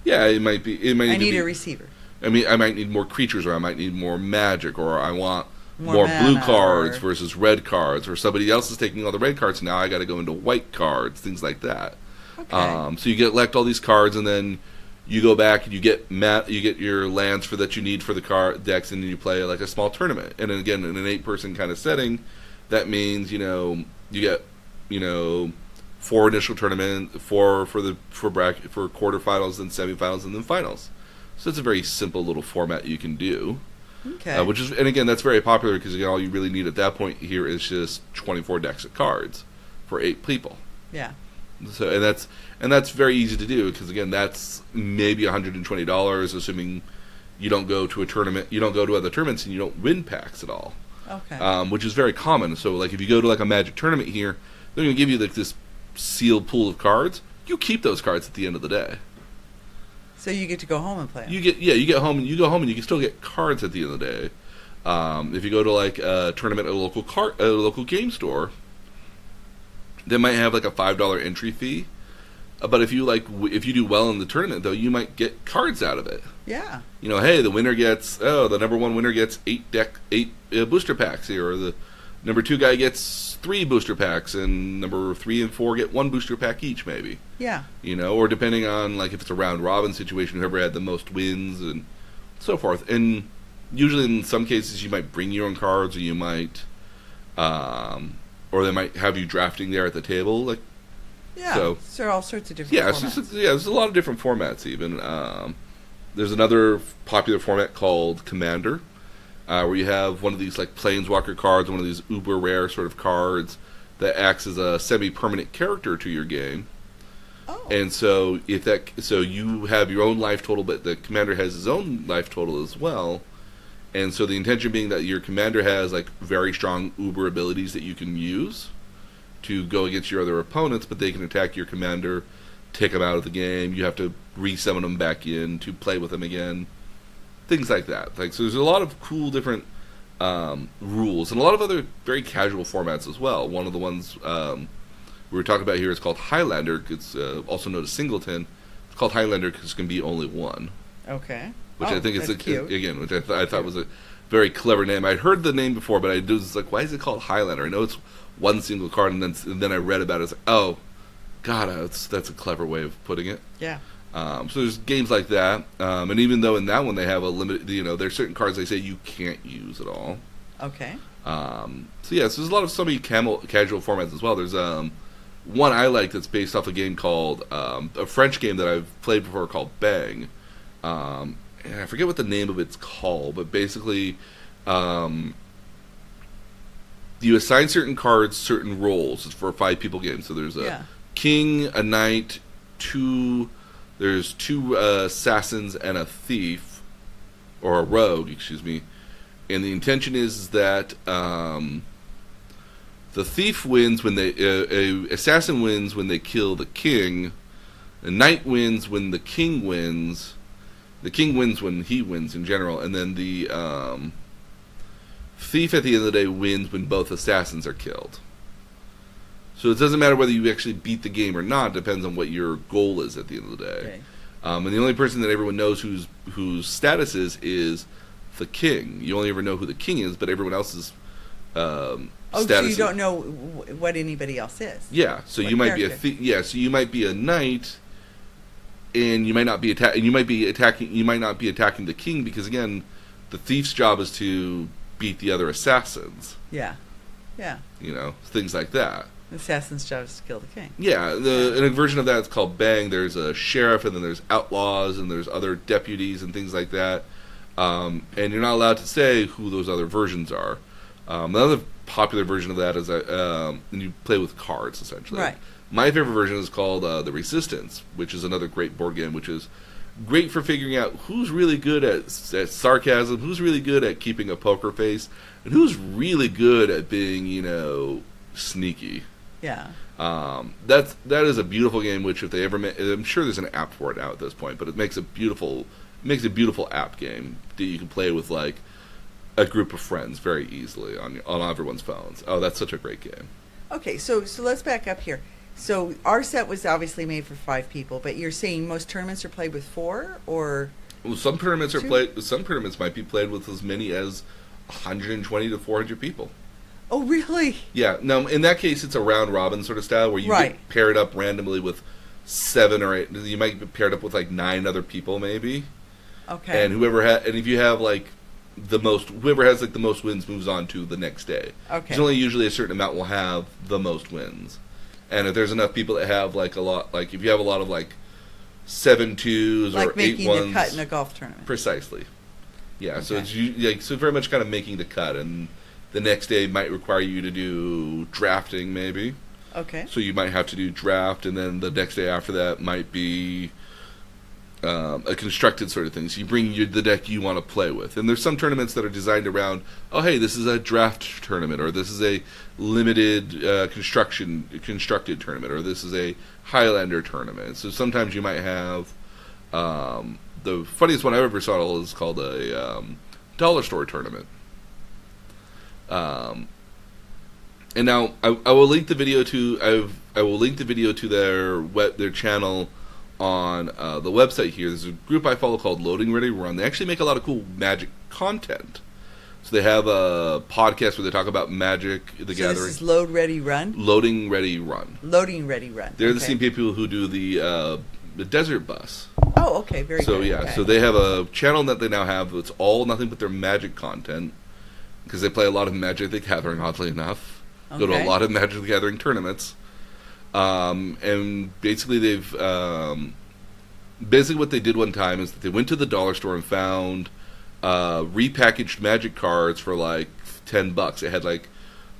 Yeah, it might be... I need a receiver. I mean, I might need more creatures, or I might need more magic, or I want more blue cards versus red cards, or somebody else is taking all the red cards, now I got to go into white cards, things like that. Okay. So you collect all these cards, and then you go back and you get your lands that you need for the card decks, and then you play like a small tournament. And then again, in an 8-person kind of setting, that means you get 4 initial tournament, 4 for quarterfinals, then semifinals, and then finals. So it's a very simple little format you can do. Okay. And again, that's very popular because all you really need at that point here is just 24 decks of cards for 8 people. Yeah. So and that's very easy to do because again, that's maybe $120, assuming you don't go to a tournament, you don't go to other tournaments, and you don't win packs at all. Okay. Which is very common. So like if you go to like a Magic tournament here, they're going to give you like this sealed pool of cards. You keep those cards at the end of the day. So you get to go home and play them. You get home and you go home and you can still get cards at the end of the day. If you go to like a tournament at a local game store, they might have like a $5 entry fee. But if you do well in the tournament, though, you might get cards out of it. Yeah. Hey, the number one winner gets eight booster packs here, or the number 2 guy gets 3 booster packs, and number 3 and 4 get 1 booster pack each, maybe. Yeah. Or depending on like if it's a round robin situation, whoever had the most wins and so forth. And usually, in some cases, you might bring your own cards, or you might, or they might have you drafting there at the table, like. Yeah, so there are all sorts of different formats. There's a lot of different formats even. There's another popular format called Commander, where you have one of these like Planeswalker cards, one of these uber rare sort of cards that acts as a semi-permanent character to your game. Oh. And so you have your own life total, but the Commander has his own life total as well. And so the intention being that your Commander has like very strong uber abilities that you can use to go against your other opponents, but they can attack your Commander, take them out of the game. You have to re-summon them back in to play with them again. Things like that. So there's a lot of cool different rules, and a lot of other very casual formats as well. One of the ones we were talking about here is called Highlander. It's also known as Singleton. It's called Highlander because it can be only one. Okay. Which I think is cute. Again, which I thought was a very clever name. I'd heard the name before, but I was like, why is it called Highlander? I know it's one single card, and then I read about it. It's like, oh, God, that's a clever way of putting it. Yeah. So there's games like that, and even though in that one they have a limited, there's certain cards they say you can't use at all. Okay. So there's a lot of casual formats as well. There's one I like that's based off a game called a French game that I've played before called Bang, and I forget what the name of it's called, but basically. You assign certain cards certain roles. It's for a 5-people game. So there's a king, a knight, there's 2 assassins and a thief, or a rogue, excuse me. And the intention is that the thief wins when a assassin wins when they kill the king. The knight wins when the king wins. The king wins when he wins in general, and then the thief at the end of the day wins when both assassins are killed. So it doesn't matter whether you actually beat the game or not. It depends on what your goal is at the end of the day. Okay. And the only person that everyone knows whose status is the king. You only ever know who the king is, but everyone else's status. So you don't know what anybody else is. Yeah. So you might be so you might be a knight, and you might not be attacking the king, because again, the thief's job is to beat the other assassins. Yeah. Yeah. Things like that. The assassin's job is to kill the king. Yeah, and a version of that is called Bang. There's a sheriff, and then there's outlaws, and there's other deputies and things like that. And you're not allowed to say who those other versions are. Another popular version of that is and you play with cards, essentially. Right. My favorite version is called The Resistance, which is another great board game, which is great for figuring out who's really good at sarcasm, who's really good at keeping a poker face, and who's really good at being, sneaky. Yeah. That is a beautiful game. Which if they ever, I'm sure there's an app for it now at this point, but it makes a beautiful app game that you can play with like a group of friends very easily on everyone's phones. Oh, that's such a great game. Okay, so let's back up here. So our set was obviously made for 5 people, but you're saying most tournaments are played with 4, or? Well, some tournaments Some tournaments might be played with as many as 120 to 400 people. Oh, really? Yeah. Now, in that case, it's a round robin sort of style where you get paired up randomly with 7 or 8. You might be paired up with like 9 other people, maybe. Okay. And if you have like whoever has like the most wins moves on to the next day. Okay. There's only usually a certain amount will have the most wins. And if there's enough people that have like a lot, like if you have a lot of like 7 2s like or 8 1s, making the cut in a golf tournament. Precisely. Yeah. Okay. So it's so very much kind of making the cut, and the next day might require you to do drafting, maybe. Okay. So you might have to do draft, and then the next day after that might be a constructed sort of thing. So you bring the deck you want to play with. And there's some tournaments that are designed around, oh, hey, this is a draft tournament, or this is a limited constructed tournament, or this is a Highlander tournament. So sometimes you might have the funniest one I've ever saw is called a dollar store tournament. And now I will link the video to I will link the video to their channel on the website here. There's a group I follow called Loading Ready Run. They actually make a lot of cool Magic content. So they have a podcast where they talk about Magic the Gathering. This is Load Ready Run? Loading Ready Run. Loading Ready Run. They're the same people who do the Desert Bus. Oh, okay, very good. So yeah, okay. so they have a channel that they now have. It's all nothing but their Magic content because they play a lot of Magic the Gathering. Oddly enough, go to a lot of Magic the Gathering tournaments, and basically they've basically what they did one time is that they went to the dollar store and found repackaged Magic cards for like $10. It had like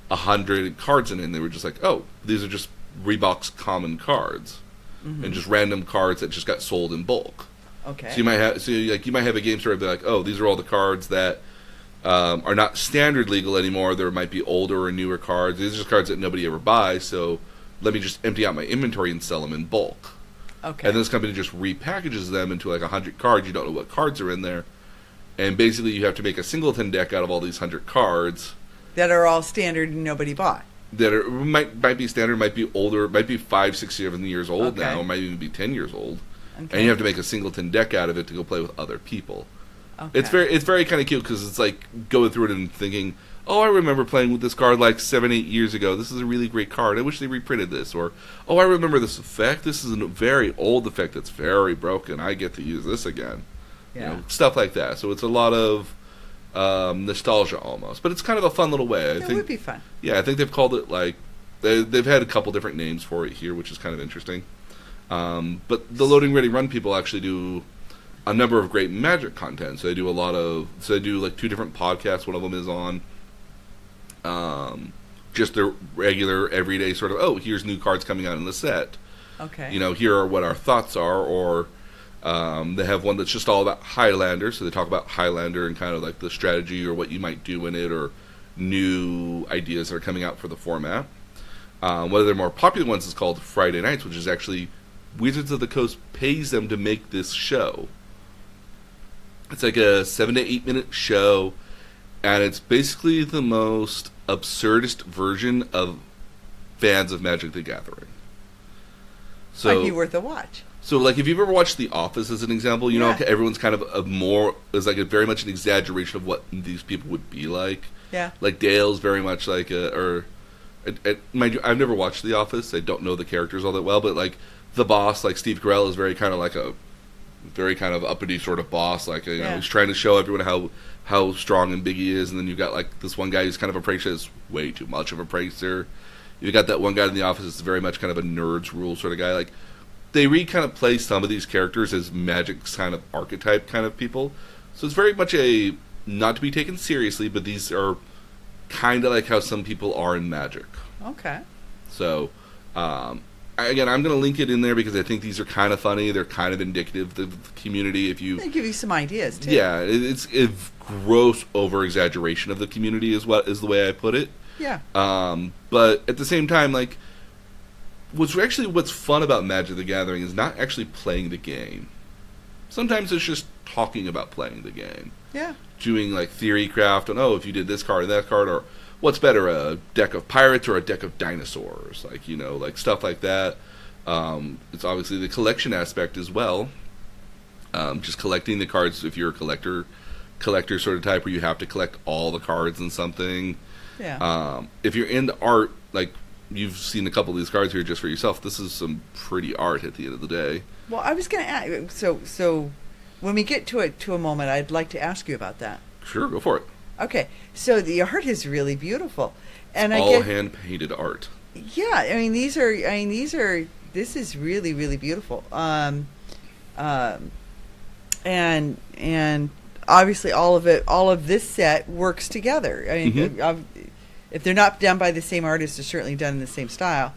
100 cards in it, and they were just like, oh, these are just Reebok's common cards. And just random cards that just got sold in bulk. Okay. So you might have a game store be like, oh, these are all the cards that are not standard legal anymore. There might be older or newer cards. These are just cards that nobody ever buys. So let me just empty out my inventory and sell them in bulk. Okay. And this company just repackages them into like 100 cards. You don't know what cards are in there, and basically you have to make a singleton deck out of all these 100 cards that are all standard and nobody bought. That might be standard, might be older, might be 5, 6, 7 years old now, might even be 10 years old, and you have to make a singleton deck out of it to go play with other people. Okay. It's very kind of cute because it's like going through it and thinking, oh, I remember playing with this card like 7, 8 years ago. This is a really great card. I wish they reprinted this. Or, oh, I remember this effect. This is a very old effect that's very broken. I get to use this again. Yeah. You know, stuff like that. So it's a lot of nostalgia almost, but it's kind of a fun little way. I think it would be fun. Yeah, I think they've called it like they've had a couple different names for it here, which is kind of interesting. But the Loading Ready Run people actually do a number of great Magic content. So they do they do like 2 different podcasts. One of them is on just their regular everyday sort of, oh, here's new cards coming out in the set. Okay. You know, here are what our thoughts are, or they have one that's just all about Highlander, so they talk about Highlander and kind of like the strategy or what you might do in it or new ideas that are coming out for the format. One of their more popular ones is called Friday Nights, which is actually Wizards of the Coast pays them to make this show. It's like a 7 to 8 minute show, and it's basically the most absurdist version of fans of Magic the Gathering. So, might be worth a watch. So, like, if you've ever watched The Office as an example, you know, everyone's kind of is like a very much an exaggeration of what these people would be like. Yeah. Like, Dale's very much like mind you, I've never watched The Office. I don't know the characters all that well, but, like, the boss, like, Steve Carell is very kind of like a very kind of uppity sort of boss. Like, you know, he's trying to show everyone how strong and big he is, and then you've got, like, this one guy who's kind of a prankster that's way too much of a prankster. You've got that one guy in The Office that's very much kind of a nerds rule sort of guy. Like, they kind of play some of these characters as Magic's kind of archetype kind of people. So it's very much a not to be taken seriously, but these are kind of like how some people are in Magic. Okay. So, again, I'm going to link it in there because I think these are kind of funny. They're kind of indicative of the community. They give you some ideas, too. Yeah, it's a gross over-exaggeration of the community is the way I put it. Yeah. But at the same time, like, what's fun about Magic the Gathering is not actually playing the game. Sometimes it's just talking about playing the game. Yeah. Doing, like, theory craft on, oh, if you did this card and that card, or what's better, a deck of pirates or a deck of dinosaurs? Like, you know, like, stuff like that. It's obviously the collection aspect as well. Just collecting the cards if you're a collector sort of type where you have to collect all the cards in something. Yeah. If you're into art, like, you've seen a couple of these cards here just for yourself. This is some pretty art at the end of the day. Well, I was going to ask, so when we get to a moment, I'd like to ask you about that. Sure, go for it. Okay, so the art is really beautiful, and hand painted art. Yeah, this is really, really beautiful. And obviously all of this set works together. I mean, if they're not done by the same artist, they're certainly done in the same style.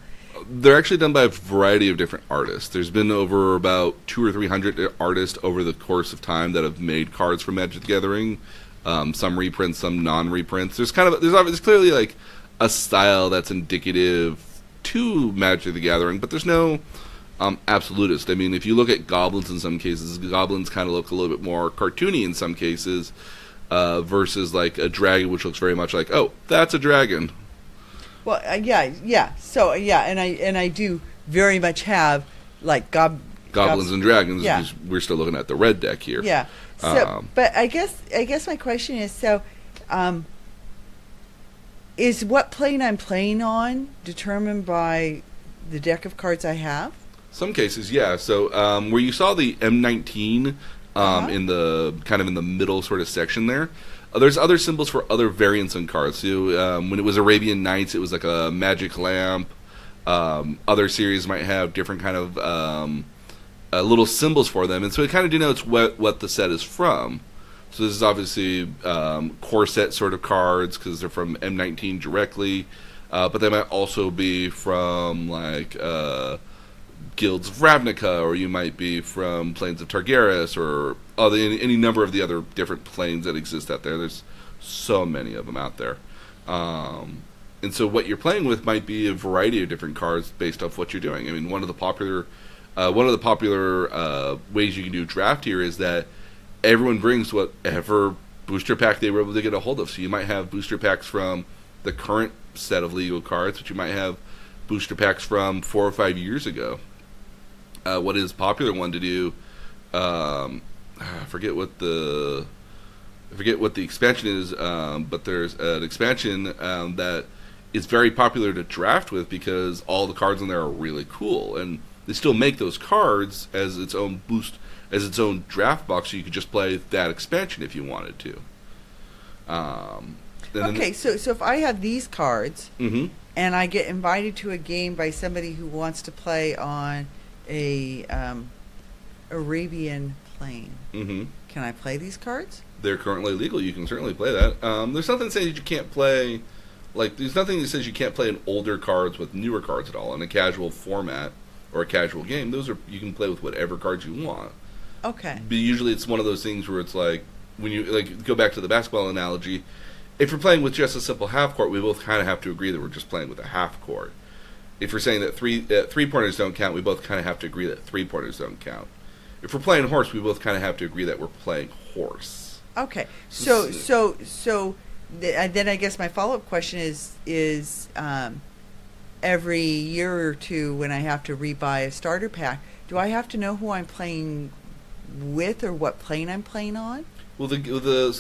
They're actually done by a variety of different artists. There's been over about 200 or 300 artists over the course of time that have made cards for Magic the Gathering. Some reprints, some non-reprints. There's clearly like a style that's indicative to Magic the Gathering, but there's no absolutist. I mean, if you look at goblins in some cases, goblins kind of look a little bit more cartoony in some cases. versus like a dragon, which looks very much like, oh, that's a dragon. Well, yeah. So and I do very much have like Goblins and dragons. Yeah. We're still looking at the red deck here. Yeah. So, but I guess my question is, so, is what plane I'm playing on determined by the deck of cards I have? Some cases, yeah. So where you saw the M19 in the kind of in the middle sort of section there, there's other symbols for other variants on cards. So when it was Arabian Nights, it was like a magic lamp. Other series might have different kind of little symbols for them, and so it kind of denotes what the set is from. So this is obviously core set sort of cards because they're from M19 directly, but they might also be from like Guilds of Ravnica, or you might be from Planes of Targaryus, or any number of the other different planes that exist out there. There's so many of them out there. And so what you're playing with might be a variety of different cards based off what you're doing. I mean, one of the popular ways you can do draft here is that everyone brings whatever booster pack they were able to get a hold of. So you might have booster packs from the current set of legal cards, but you might have booster packs from 4 or 5 years ago. What is a popular one to do? I forget what the expansion is, but there's an expansion that is very popular to draft with because all the cards in there are really cool, and they still make those cards as its own draft box, so you could just play that expansion if you wanted to. Okay, so if I have these cards, mm-hmm. and I get invited to a game by somebody who wants to play on a Arabian plane, mm-hmm. can I play these cards? They're currently legal. You can certainly play that. There's nothing that says you can't play. There's nothing that says you can't play in older cards with newer cards at all in a casual format or a casual game. You can play with whatever cards you want. Okay. But usually it's one of those things where it's like when you go back to the basketball analogy. If you're playing with just a simple half court, we both kind of have to agree that we're just playing with a half court. If you're saying that three-pointers don't count, we both kind of have to agree that three-pointers don't count. If we're playing horse, we both kind of have to agree that we're playing horse. Okay. So then I guess my follow-up question is every year or two when I have to rebuy a starter pack, do I have to know who I'm playing with or what plane I'm playing on? Well,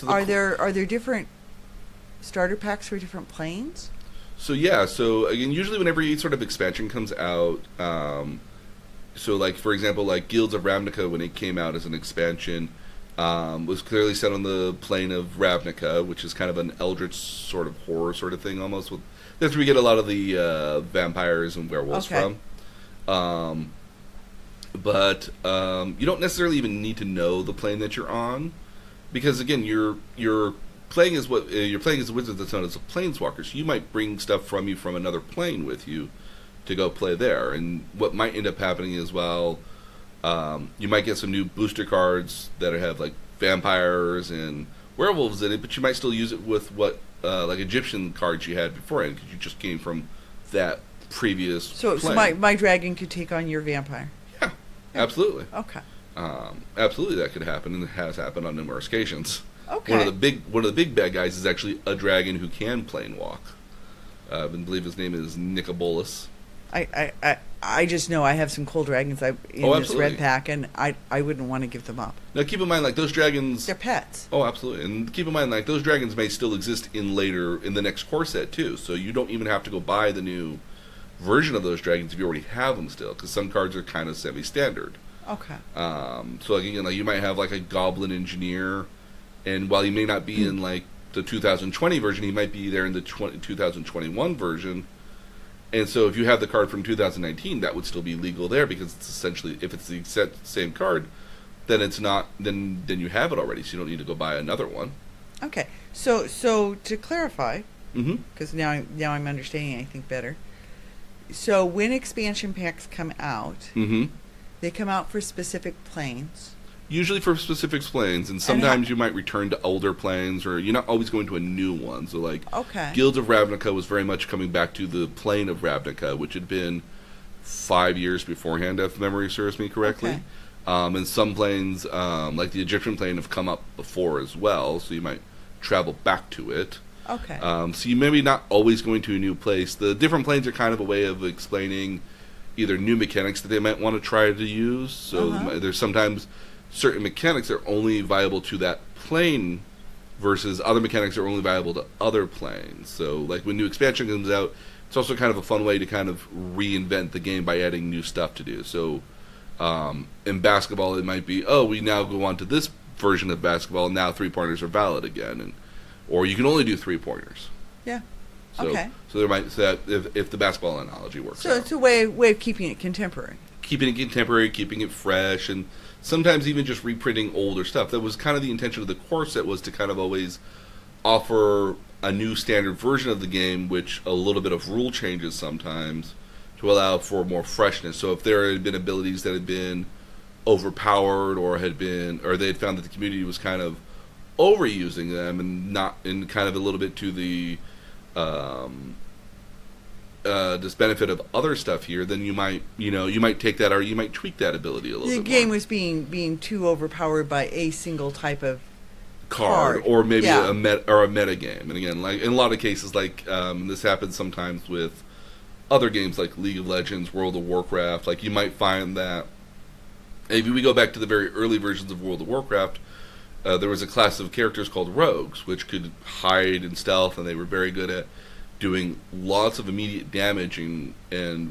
are there different starter packs for different planes? So yeah, so again, usually whenever any sort of expansion comes out, so like for example, like Guilds of Ravnica when it came out as an expansion, was clearly set on the plane of Ravnica, which is kind of an eldritch sort of horror sort of thing almost. That's where we get a lot of the vampires and werewolves from. But you don't necessarily even need to know the plane that you're on, because again, you're playing as a wizard that's known as a planeswalker. So you might bring stuff from another plane with you to go play there. And what might end up happening is, well, you might get some new booster cards that have like vampires and werewolves in it, but you might still use it with like Egyptian cards you had beforehand because you just came from that previous plane. So my dragon could take on your vampire? Yeah, absolutely. Okay. Absolutely, that could happen, and it has happened on numerous occasions. Okay. One of the big bad guys is actually a dragon who can plane walk. I believe his name is Nicobolus. I just know I have some cool dragons in this red pack, and I wouldn't want to give them up. Now keep in mind, like those dragons, they're pets. Oh, absolutely, and keep in mind, like those dragons may still exist in the next core set too. So you don't even have to go buy the new version of those dragons if you already have them still, because some cards are kind of semi-standard. Okay. So again, like you might have like a Goblin Engineer. And while he may not be in like the 2020 version, he might be there in the 2021 version. And so if you have the card from 2019, that would still be legal there because it's essentially, if it's the exact same card, then it's not. Then you have it already, so you don't need to go buy another one. Okay. So to clarify, because mm-hmm. now I'm understanding, I think, better. So when expansion packs come out, mm-hmm. they come out for specific planes. Usually for specific planes, and sometimes you might return to older planes, or you're not always going to a new one. So, like, Guilds of Ravnica was very much coming back to the plane of Ravnica, which had been 5 years beforehand, if memory serves me correctly. Okay. And some planes, like the Egyptian plane, have come up before as well. So you might travel back to it. Okay. So you maybe not always going to a new place. The different planes are kind of a way of explaining either new mechanics that they might want to try to use. So there's sometimes certain mechanics that are only viable to that plane versus other mechanics that are only viable to other planes. So like when new expansion comes out, it's also kind of a fun way to kind of reinvent the game by adding new stuff to do. So in basketball, it might be, we now go on to this version of basketball, and now three-pointers are valid again. Or you can only do three-pointers. Yeah. So, okay. So there might that if the basketball analogy works. So it's a way of keeping it contemporary. Keeping it contemporary, keeping it fresh, and sometimes even just reprinting older stuff. That was kind of the intention of the core set, was to kind of always offer a new standard version of the game, which a little bit of rule changes sometimes to allow for more freshness. So if there had been abilities that had been overpowered or they had found that the community was kind of overusing them and kind of a little bit to the disbenefit of other stuff here, then you might take that, or you might tweak that ability a little bit more. The game was being too overpowered by a single type of card. Or maybe a meta game. And again, like in a lot of cases, like this happens sometimes with other games like League of Legends, World of Warcraft. Like you might find that if we go back to the very early versions of World of Warcraft, there was a class of characters called rogues, which could hide and stealth, and they were very good at doing lots of immediate damage and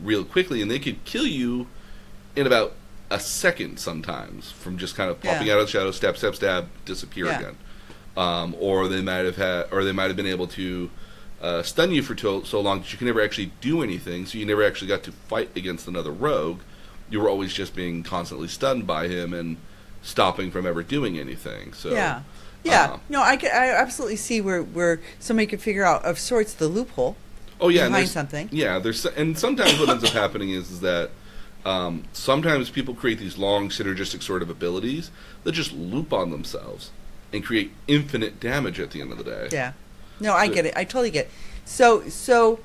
real quickly, and they could kill you in about a second sometimes from just kind of popping out of the shadows, stab, disappear again. Or they might have been able to stun you for so long that you can never actually do anything, so you never actually got to fight against another rogue. You were always just being constantly stunned by him and stopping from ever doing anything. So no, I absolutely see where somebody could figure out of sorts the loophole. Behind something. Yeah, and sometimes what ends up happening is that sometimes people create these long synergistic sort of abilities that just loop on themselves and create infinite damage at the end of the day. Yeah. No, I get it. I totally get it. So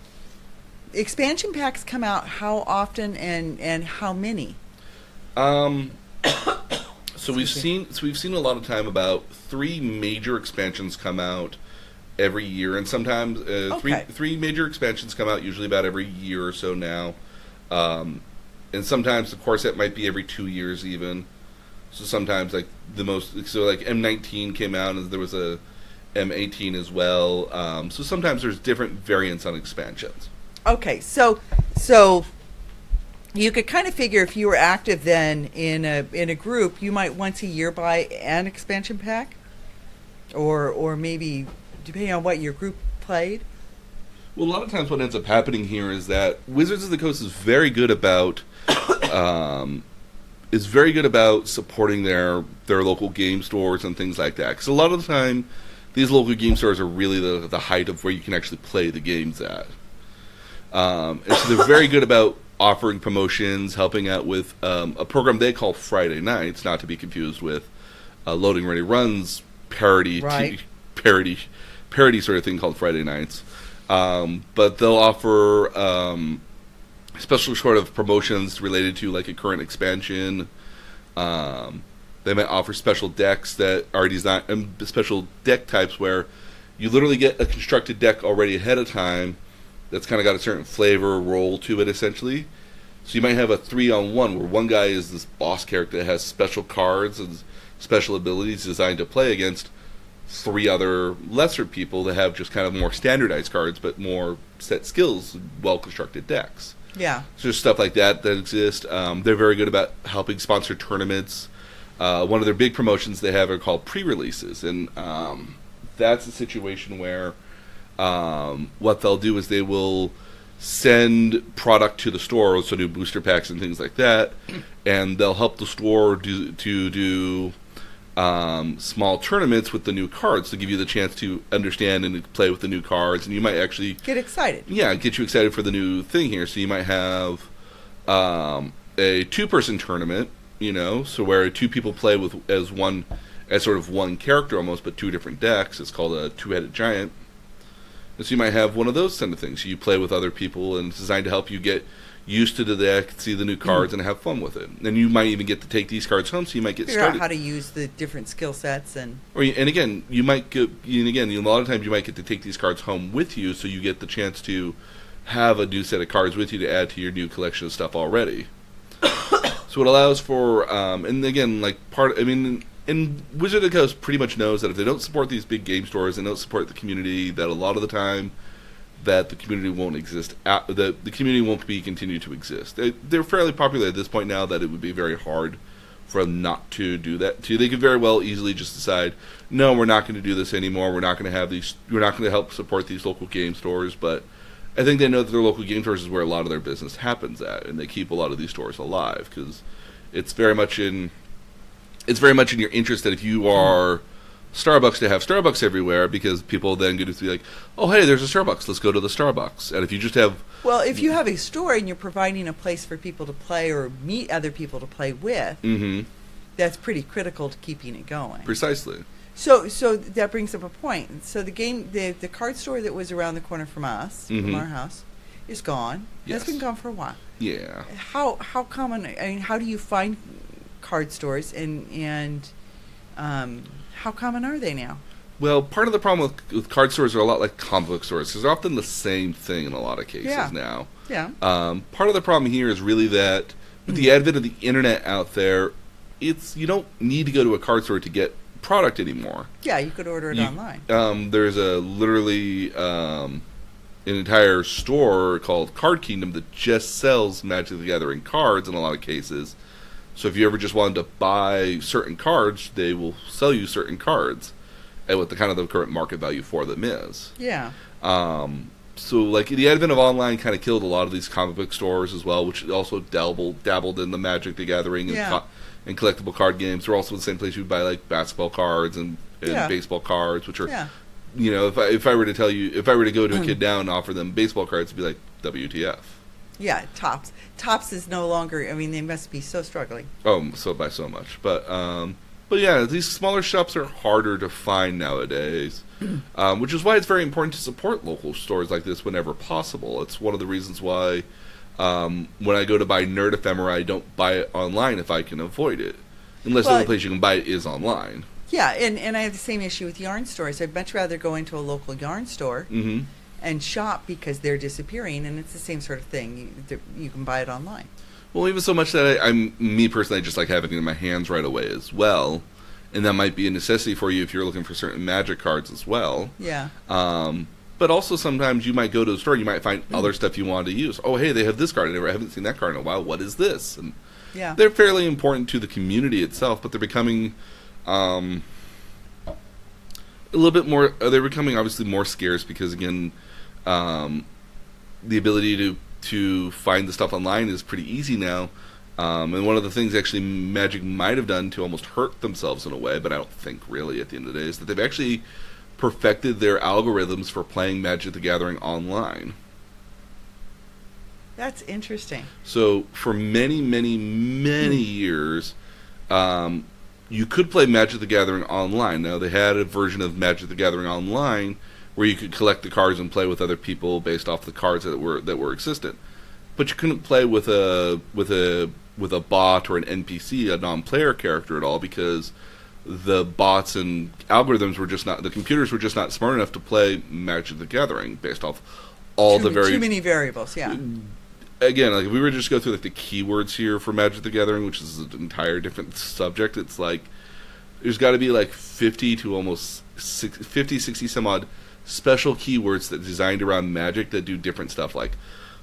expansion packs come out how often and how many? So we've seen a lot of time about 3 major expansions come out every year, and sometimes three major expansions come out usually about every year or so now. And sometimes the core set might be every 2 years even. So sometimes like M19 came out, and there was a M18 as well. So sometimes there's different variants on expansions. Okay, so you could kind of figure if you were active then in a group, you might once a year buy an expansion pack, or maybe depending on what your group played. Well, a lot of times what ends up happening here is that Wizards of the Coast is very good about supporting their local game stores and things like that. Because a lot of the time, these local game stores are really the height of where you can actually play the games at. And so they're very good about offering promotions, helping out with a program they call Friday Nights, not to be confused with Loading Ready Run's parody sort of thing called Friday Nights. But they'll offer special sort of promotions related to like a current expansion. They might offer special decks that are designed, special deck types where you literally get a constructed deck already ahead of time that's kind of got a certain flavor roll to it, essentially. So you might have a 3-on-1 where one guy is this boss character that has special cards and special abilities designed to play against 3 other lesser people that have just kind of more standardized cards but more set skills, well-constructed decks. Yeah. So there's stuff like that exist. They're very good about helping sponsor tournaments. One of their big promotions they have are called pre-releases, and that's a situation where what they'll do is they will send product to the store, also do booster packs and things like that, and they'll help the store do small tournaments with the new cards to give you the chance to understand and play with the new cards, and you might actually get excited. Yeah, get you excited for the new thing here. So you might have a 2-person tournament, so where 2 people play as sort of one character almost, but 2 different decks. It's called a 2-headed giant. So you might have one of those kind of things. You play with other people, and it's designed to help you get used to the deck, see the new cards, and have fun with it. And you might even get to take these cards home, so you might get figure started. out how to use the different skill sets and again, you might get. And again, a lot of times you might get to take these cards home with you, so you get the chance to have a new set of cards with you to add to your new collection of stuff already. So it allows for, and again, and Wizard of the Coast pretty much knows that if they don't support these big game stores and don't support the community, that a lot of the time that the community won't exist, the community won't continue to exist. They're fairly popular at this point now that it would be very hard for them not to do that. They could very well easily just decide, no, we're not going to do this anymore. We're not going to help support these local game stores. But I think they know that their local game stores is where a lot of their business happens at, and they keep a lot of these stores alive because it's very much in your interest that if you are Starbucks, to have Starbucks everywhere, because people then get to be like, oh, hey, there's a Starbucks, let's go to the Starbucks. And if you just have... Well, if you have a store and you're providing a place for people to play or meet other people to play with, that's pretty critical to keeping it going. Precisely. So that brings up a point. So the card store that was around the corner from us, from our house, is gone. Yes. It's been gone for a while. Yeah. How common? I mean, how do you find card stores and how common are they now? Well, part of the problem with card stores are a lot like comic book stores because they're often the same thing in a lot of cases now. Yeah. Part of the problem here is really that with the advent of the internet out there, you don't need to go to a card store to get product anymore. Yeah, you could order it online. There's literally an entire store called Card Kingdom that just sells Magic the Gathering cards in a lot of cases. So if you ever just wanted to buy certain cards, they will sell you certain cards at what the current market value for them is. Yeah. So the advent of online kind of killed a lot of these comic book stores as well, which also dabbled in the Magic the Gathering and collectible card games. They're also the same place you would buy basketball cards and baseball cards, which are, if I were to go to a kid now and offer them baseball cards, it'd be like WTF. Yeah, Tops. Tops is no longer. I mean, they must be so struggling. Oh, so by so much, but yeah, these smaller shops are harder to find nowadays, which is why it's very important to support local stores like this whenever possible. It's one of the reasons why when I go to buy nerd ephemera, I don't buy it online if I can avoid it, unless the only place you can buy it is online. Yeah, and I have the same issue with yarn stores. I'd much rather go into a local yarn store. And shop because they're disappearing, and it's the same sort of thing. You can buy it online. Well, even so much that me personally, I just like having it in my hands right away as well, and that might be a necessity for you if you're looking for certain Magic cards as well. Yeah. But also sometimes you might go to the store and you might find other stuff you want to use. Oh, hey, they have this card. I haven't seen that card in a while. What is this? And they're fairly important to the community itself, but they're becoming a little bit more. They're becoming obviously more scarce because again. The ability to find the stuff online is pretty easy now. And one of the things actually Magic might have done to almost hurt themselves in a way, but I don't think really at the end of the day, is that they've actually perfected their algorithms for playing Magic the Gathering online. That's interesting. So for many, many, many years, you could play Magic the Gathering online. Now, they had a version of Magic the Gathering online where you could collect the cards and play with other people based off the cards that were existent, but you couldn't play with a bot or an NPC, a non-player character at all, because the bots and algorithms were just not. The computers were just not smart enough to play Magic the Gathering based off all too many variables. Yeah. Again, if we were to just go through the keywords here for Magic the Gathering, which is an entire different subject, it's there's got to be 50 to almost 50, 60 some odd special keywords that are designed around Magic that do different stuff like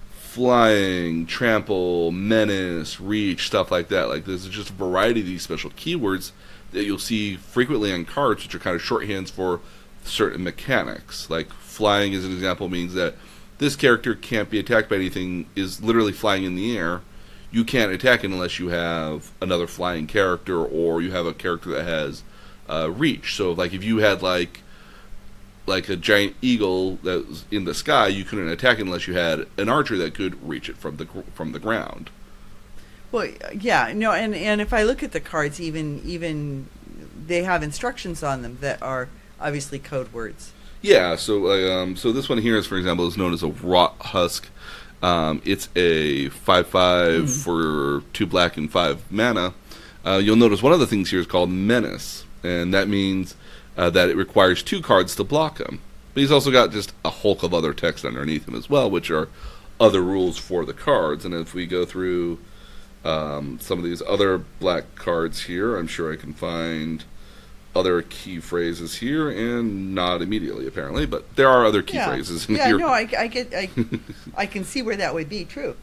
flying, trample, menace, reach, stuff like that. There's just a variety of these special keywords that you'll see frequently on cards, which are kind of shorthands for certain mechanics. Flying, as an example, means that this character can't be attacked by anything, is literally flying in the air. You can't attack it unless you have another flying character or you have a character that has reach. So, if you had a giant eagle that was in the sky, you couldn't attack it unless you had an archer that could reach it from the ground. Well, yeah, no, and if I look at the cards, even they have instructions on them that are obviously code words. Yeah, so this one here is, for example, is known as a Rot Husk. It's a 5/5 for 2 black and 5 mana. You'll notice one of the things here is called Menace, and that means that it requires 2 cards to block him. But he's also got just a hulk of other text underneath him as well, which are other rules for the cards. And if we go through some of these other black cards here, I'm sure I can find other key phrases here, and not immediately apparently, but there are other key phrases in here. No, I can see where that would be true.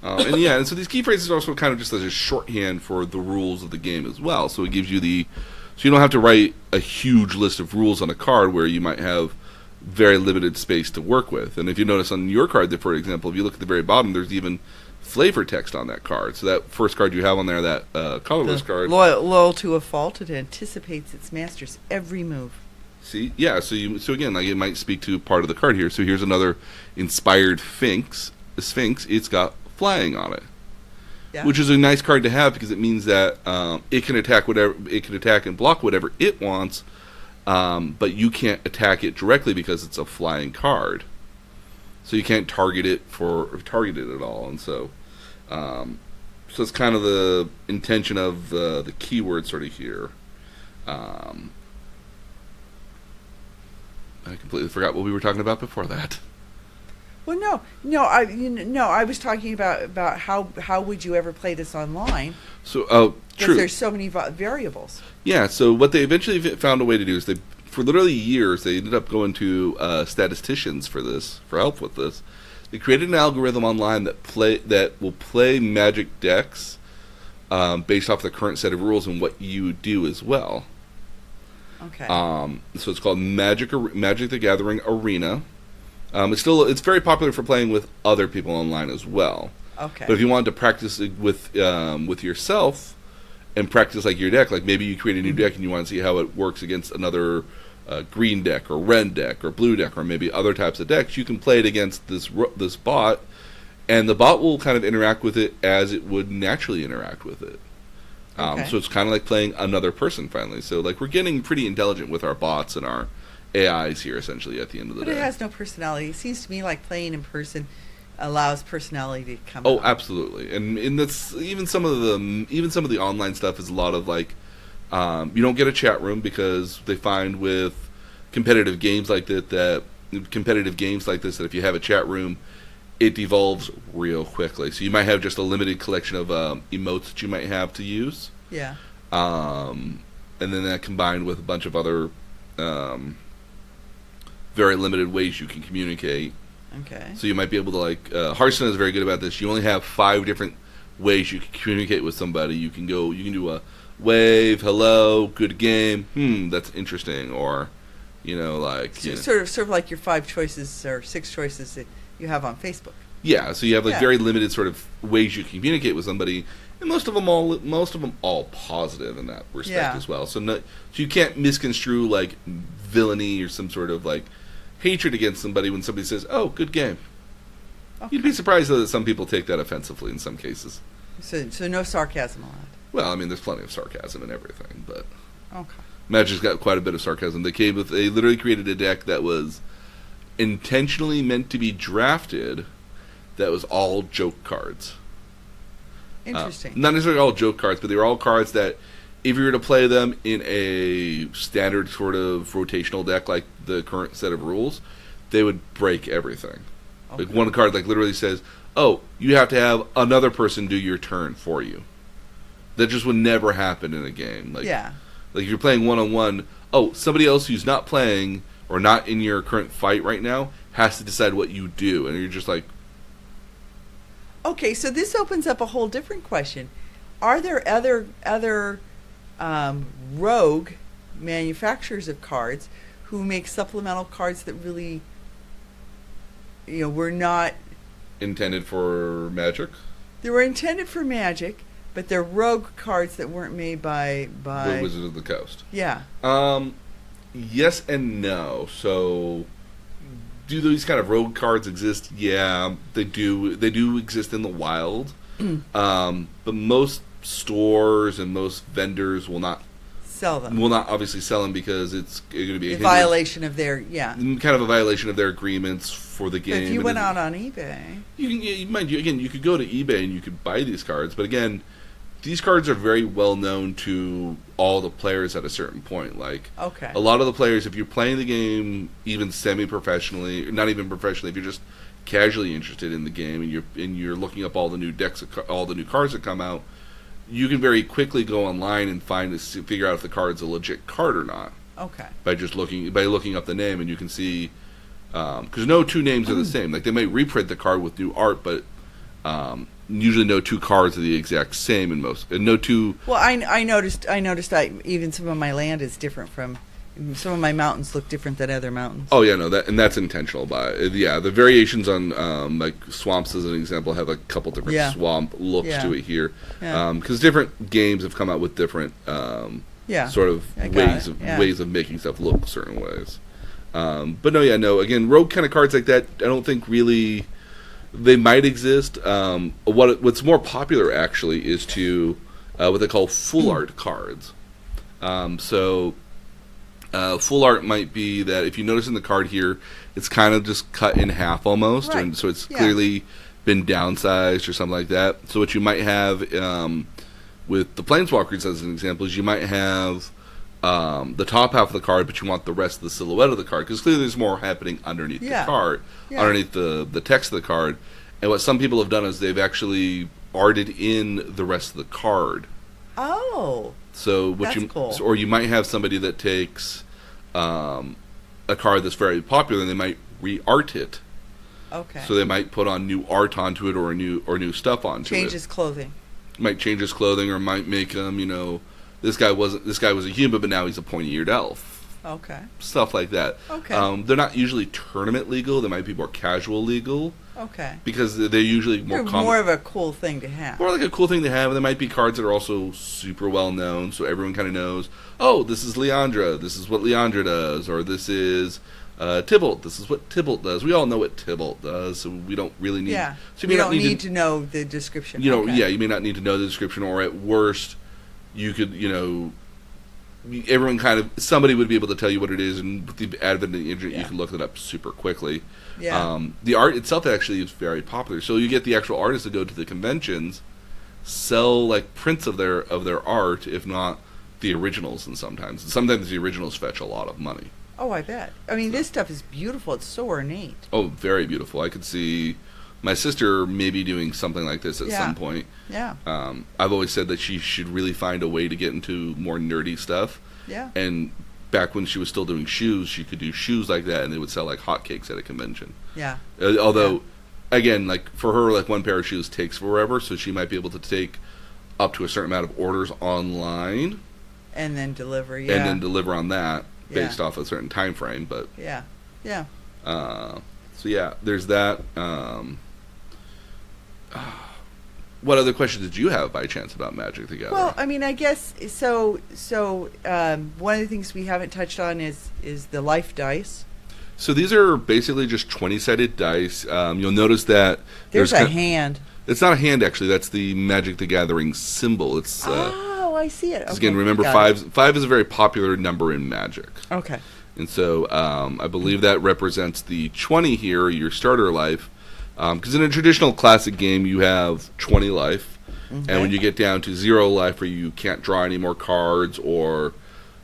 And so these key phrases are also kind of just as a shorthand for the rules of the game as well. So it gives you so you don't have to write a huge list of rules on a card where you might have very limited space to work with. And if you notice on your card, for example, if you look at the very bottom, there's even flavor text on that card. So that first card you have on there, that colorless card, loyal to a fault, it anticipates its master's every move. See, yeah. So again, like, it might speak to part of the card here. So here's another inspired Sphinx. It's got flying on it, which is a nice card to have because it means that it can attack and block whatever it wants, but you can't attack it directly because it's a flying card. So you can't target it at all, and so it's kind of the intention of the keyword sort of here. I completely forgot what we were talking about before that. Well, I was talking about how would you ever play this online? So, true. Because there's so many variables. Yeah. So what they eventually found a way to do is for literally years, they ended up going to statisticians for help with this. They created an algorithm online that will play Magic decks based off the current set of rules and what you do as well. Okay. So it's called Magic the Gathering Arena. It's very popular for playing with other people online as well. Okay. But if you wanted to practice it with yourself and practice like your deck, like maybe you create a new deck and you want to see how it works against another green deck or red deck or blue deck or maybe other types of decks, you can play it against this bot, and the bot will kind of interact with it as it would naturally interact with it. So it's kind of like playing another person finally. So like we're getting pretty intelligent with our bots and our AIs here essentially at the end of the day. But it has no personality. It seems to me like playing in person allows personality to come out. out. Absolutely. And that's even some of the online stuff is a lot of like you don't get a chat room because they find with competitive games like that if you have a chat room, it devolves real quickly. So you might have just a limited collection of emotes that you might have to use. Yeah. And then that combined with a bunch of other very limited ways you can communicate. Okay. So you might be able to Hearthstone is very good about this. You only have 5 different ways you can communicate with somebody. You can do a wave, hello, good game, that's interesting, or sort of like your 5 choices or 6 choices that you have on Facebook. Yeah, so you have very limited sort of ways you can communicate with somebody, and most of them all positive in that respect as well. So you can't misconstrue like villainy or some sort of like hatred against somebody when somebody says, "Oh, good game." Okay. You'd be surprised though that some people take that offensively in some cases. So no sarcasm allowed. Well, I mean, there's plenty of sarcasm and everything, but okay. Magic's got quite a bit of sarcasm. They literally created a deck that was intentionally meant to be drafted that was all joke cards. Interesting. Not necessarily all joke cards, but they were all cards that if you were to play them in a standard sort of rotational deck like the current set of rules, they would break everything. Okay. Like one card literally says, "Oh, you have to have another person do your turn for you." That just would never happen in a game. Like if you're playing one-on-one, somebody else who's not playing or not in your current fight right now has to decide what you do, and you're just like, okay, so this opens up a whole different question. Are there other rogue manufacturers of cards who make supplemental cards that really, were not intended for Magic? They were intended for Magic, but they're rogue cards that weren't made by Wizards of the Coast. Yeah. Yes and no. So, do these kind of rogue cards exist? Yeah, they do. They do exist in the wild. But most stores and most vendors will not sell them. will not obviously sell them because it's going to be a violation of their kind of a violation of their agreements for the game. But if you went out on eBay, you could go to eBay and you could buy these cards, but again, these cards are very well known to all the players at a certain point. Like, a lot of the players, if you're playing the game even semi-professionally, not even professionally, if you're just casually interested in the game and you're looking up all the new decks, all the new cards that come out, you can very quickly go online and figure out if the card's a legit card or not. Okay. By looking up the name, and you can see because no two names are the same. Like, they might reprint the card with new art, but usually no two cards are the exact same in most, and no two. Well, I noticed that even some of my land is different from. Some of my mountains look different than other mountains. Oh yeah, no, that's intentional. The variations on like swamps, as an example, have a couple different swamp looks to it here, because different games have come out with different sort of ways of making stuff look certain ways. But no, again, rogue kind of cards like that, I don't think really they might exist. What's more popular actually is what they call full art cards. Full art might be that if you notice in the card here, it's kind of just cut in half almost, and so it's clearly been downsized or something like that. So what you might have with the Planeswalkers, as an example, is you might have the top half of the card, but you want the rest of the silhouette of the card, because clearly there's more happening underneath the card, underneath the text of the card. And what some people have done is they've actually arted in the rest of the card. Oh, so cool. Or you might have somebody that takes a card that's very popular, and they might re-art it. Okay. So they might put on new art onto it, or new stuff onto it. Change his clothing. Might change his clothing, or might make him, this guy was a human, but now he's a pointy-eared elf. Okay. Stuff like that. Okay. They're not usually tournament legal. They might be more casual legal. Okay. Because they're usually more of a cool thing to have. More like a cool thing to have. And there might be cards that are also super well known, so everyone kind of knows, oh, this is Leandra. This is what Leandra does. Or this is Tybalt. This is what Tybalt does. We all know what Tybalt does, so we don't really need... Yeah. So you don't need to know the description. You may not need to know the description, or at worst, you could, everyone somebody would be able to tell you what it is, and with the advent of the internet, you can look it up super quickly. Yeah. The art itself actually is very popular. So you get the actual artists that go to the conventions, sell like prints of their art, if not the originals, and sometimes the originals fetch a lot of money. Oh, I bet. I mean, this stuff is beautiful. It's so ornate. Oh, very beautiful. I could see my sister maybe doing something like this at some point. Yeah. I've always said that she should really find a way to get into more nerdy stuff. Yeah. And back when she was still doing shoes, she could do shoes like that, and they would sell like hotcakes at a convention. Yeah. Although, again, like for her, like one pair of shoes takes forever, so she might be able to take up to a certain amount of orders online, and then deliver. And then deliver on that based off a certain time frame. But yeah. So yeah, there's that. What other questions did you have by chance about Magic the Gathering? Well, I mean, I guess so. One of the things we haven't touched on is the life dice. So these are basically just 20-sided dice. You'll notice that there's a hand. It's not a hand, actually. That's the Magic the Gathering symbol. It's I see it. Okay. Again, remember five is a very popular number in Magic. Okay. And so I believe that represents the 20 here, your starter life. Because in a traditional classic game, you have 20 life, and when you get down to 0 life, where you can't draw any more cards, or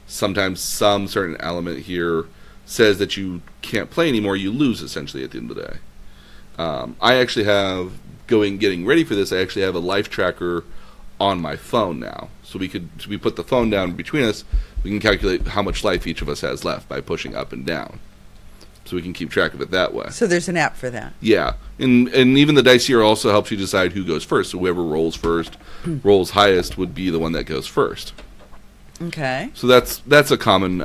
sometimes some certain element here says that you can't play anymore, you lose essentially at the end of the day. I actually have getting ready for this. I actually have a life tracker on my phone now, so we put the phone down between us. We can calculate how much life each of us has left by pushing up and down. So we can keep track of it that way. So there's an app for that. Yeah. And even the dice here also helps you decide who goes first. So whoever rolls first, rolls highest, would be the one that goes first. Okay. So that's a common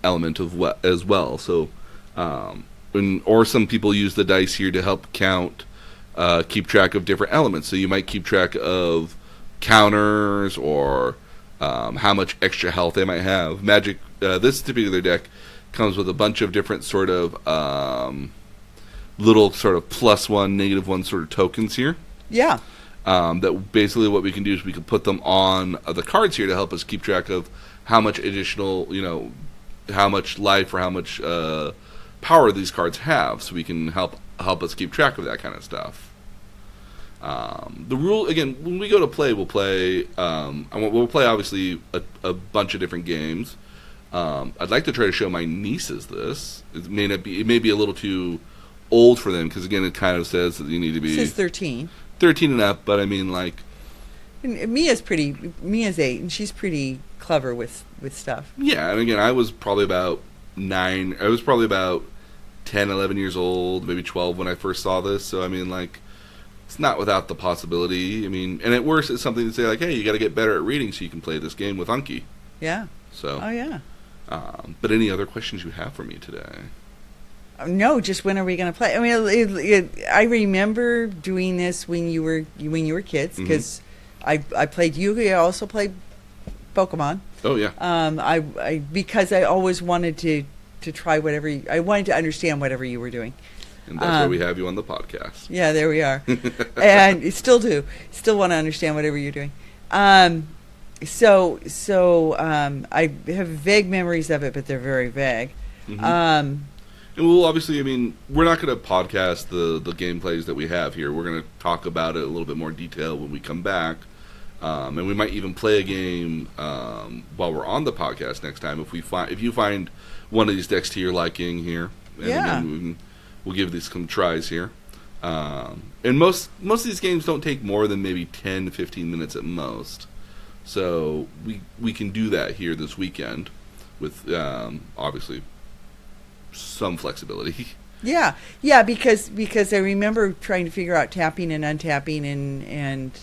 element as well. So, or some people use the dice here to help keep track of different elements. So you might keep track of counters, or how much extra health they might have. Magic, this particular deck comes with a bunch of different sort of little sort of +1, -1 sort of tokens here. Yeah. that basically what we can do is we can put them on the cards here to help us keep track of how much additional, how much life or how much power these cards have, so we can help us keep track of that kind of stuff. The rule, again, when we go to play, we'll play obviously a bunch of different games. I'd like to try to show my nieces this. It may be a little too old for them, because again, it kind of says that you need to be. It says 13. 13 and up, but I mean, like. Mia's 8, and she's pretty clever with stuff. Yeah, and again, I was probably about 9. I was probably about 10, 11 years old, maybe 12 when I first saw this. So I mean, like, it's not without the possibility. I mean, and at worst, it's something to say like, hey, you got to get better at reading so you can play this game with Unky. Yeah. So. Oh yeah. But any other questions you have for me today? No, just when are we going to play? I mean, I remember doing this when you were kids, because I played Yu-Gi-Oh! I also played Pokemon. Oh yeah. Because I always wanted to try whatever I wanted to understand whatever you were doing. And that's why we have you on the podcast. Yeah, there we are. And still want to understand whatever you're doing. So I have vague memories of it, but they're very vague. And we'll obviously, I mean, we're not going to podcast the gameplays that we have here. We're going to talk about it a little bit more detail when we come back. And we might even play a game while we're on the podcast next time if you find one of these decks to your liking here. And again, we'll give these some tries here. And most of these games don't take more than maybe 10 to 15 minutes at most. So we can do that here this weekend with obviously some flexibility. Yeah, because I remember trying to figure out tapping and untapping and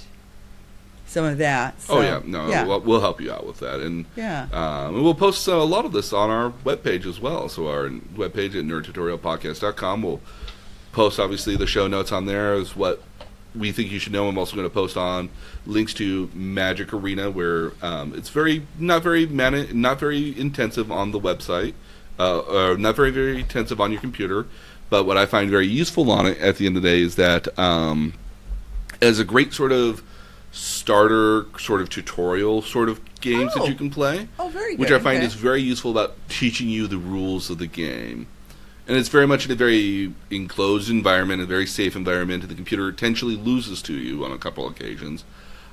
some of that. So, we'll help you out with that, and and we'll post a lot of this on our webpage as well. So our webpage at nerdtutorialpodcast.com, we'll post obviously the show notes on there as what we think you should know. I'm also going to post on links to Magic Arena, where it's not very intensive on the website, or not very, very intensive on your computer. But what I find very useful on it at the end of the day is that as a great sort of starter, sort of tutorial sort of games that you can play. Oh, very good. Which I find is very useful about teaching you the rules of the game. And it's very much in a very enclosed environment, a very safe environment, and the computer intentionally loses to you on a couple occasions.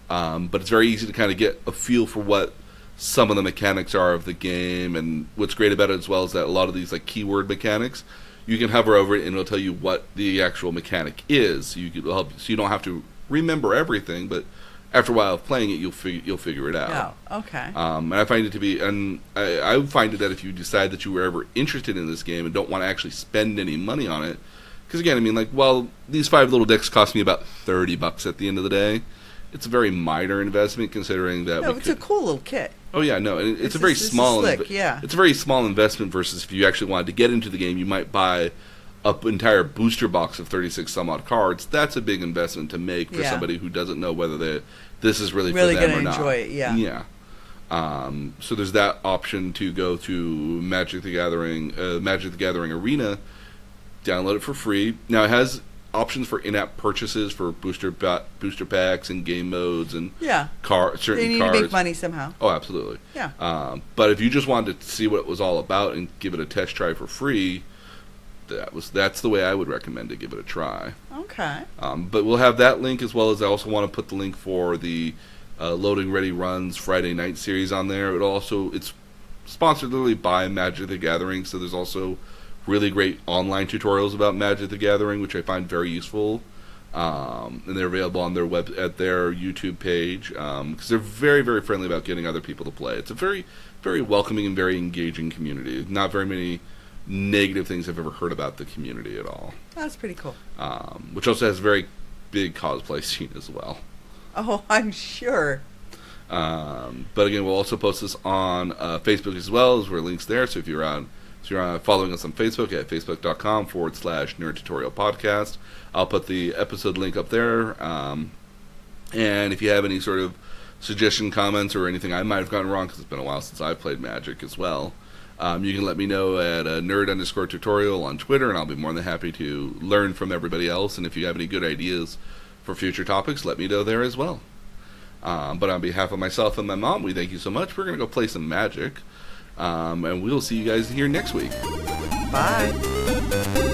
But it's very easy to kind of get a feel for what some of the mechanics are of the game. And what's great about it as well is that a lot of these like keyword mechanics, you can hover over it and it'll tell you what the actual mechanic is. So you don't have to remember everything, but after a while of playing it, you'll figure it out. Oh, okay. And I find it to be, and I find it that if you decide that you were ever interested in this game and don't want to actually spend any money on it, because again, I mean, like, well, these 5 little decks cost me about $30 at the end of the day. It's a very minor investment considering that. No, it's a cool little kit. Oh yeah, no, and it's a very small. Slick, yeah. It's a very small investment versus if you actually wanted to get into the game, you might buy an entire booster box of 36 some odd cards. That's a big investment to make for somebody who doesn't know whether this is really for them or not. Really going to enjoy it, yeah. Yeah. So there's that option to go to Magic the Gathering Arena, download it for free. Now it has options for in-app purchases for booster packs and game modes and certain cards. They need to make money somehow. Oh, absolutely. Yeah. But if you just wanted to see what it was all about and give it a test try for free, that's the way I would recommend to give it a try. Okay. But we'll have that link, as well as I also want to put the link for the Loading Ready Runs Friday Night series on there. It's sponsored literally by Magic the Gathering, so there's also really great online tutorials about Magic the Gathering, which I find very useful. And they're available on their at their YouTube page, because they're very, very friendly about getting other people to play. It's a very, very welcoming and very engaging community. Not very many negative things I've ever heard about the community at all. That's pretty cool. Which also has a very big cosplay scene as well. Oh, I'm sure. But again, we'll also post this on Facebook as well, as we're links there. So if you're following us on Facebook at facebook.com/Nerd Tutorial Podcast, I'll put the episode link up there. And if you have any sort of suggestion, comments, or anything I might have gotten wrong, because it's been a while since I've played Magic as well, you can let me know at nerd_tutorial on Twitter, and I'll be more than happy to learn from everybody else. And if you have any good ideas for future topics, let me know there as well. But on behalf of myself and my mom, we thank you so much. We're going to go play some Magic. And we'll see you guys here next week. Bye.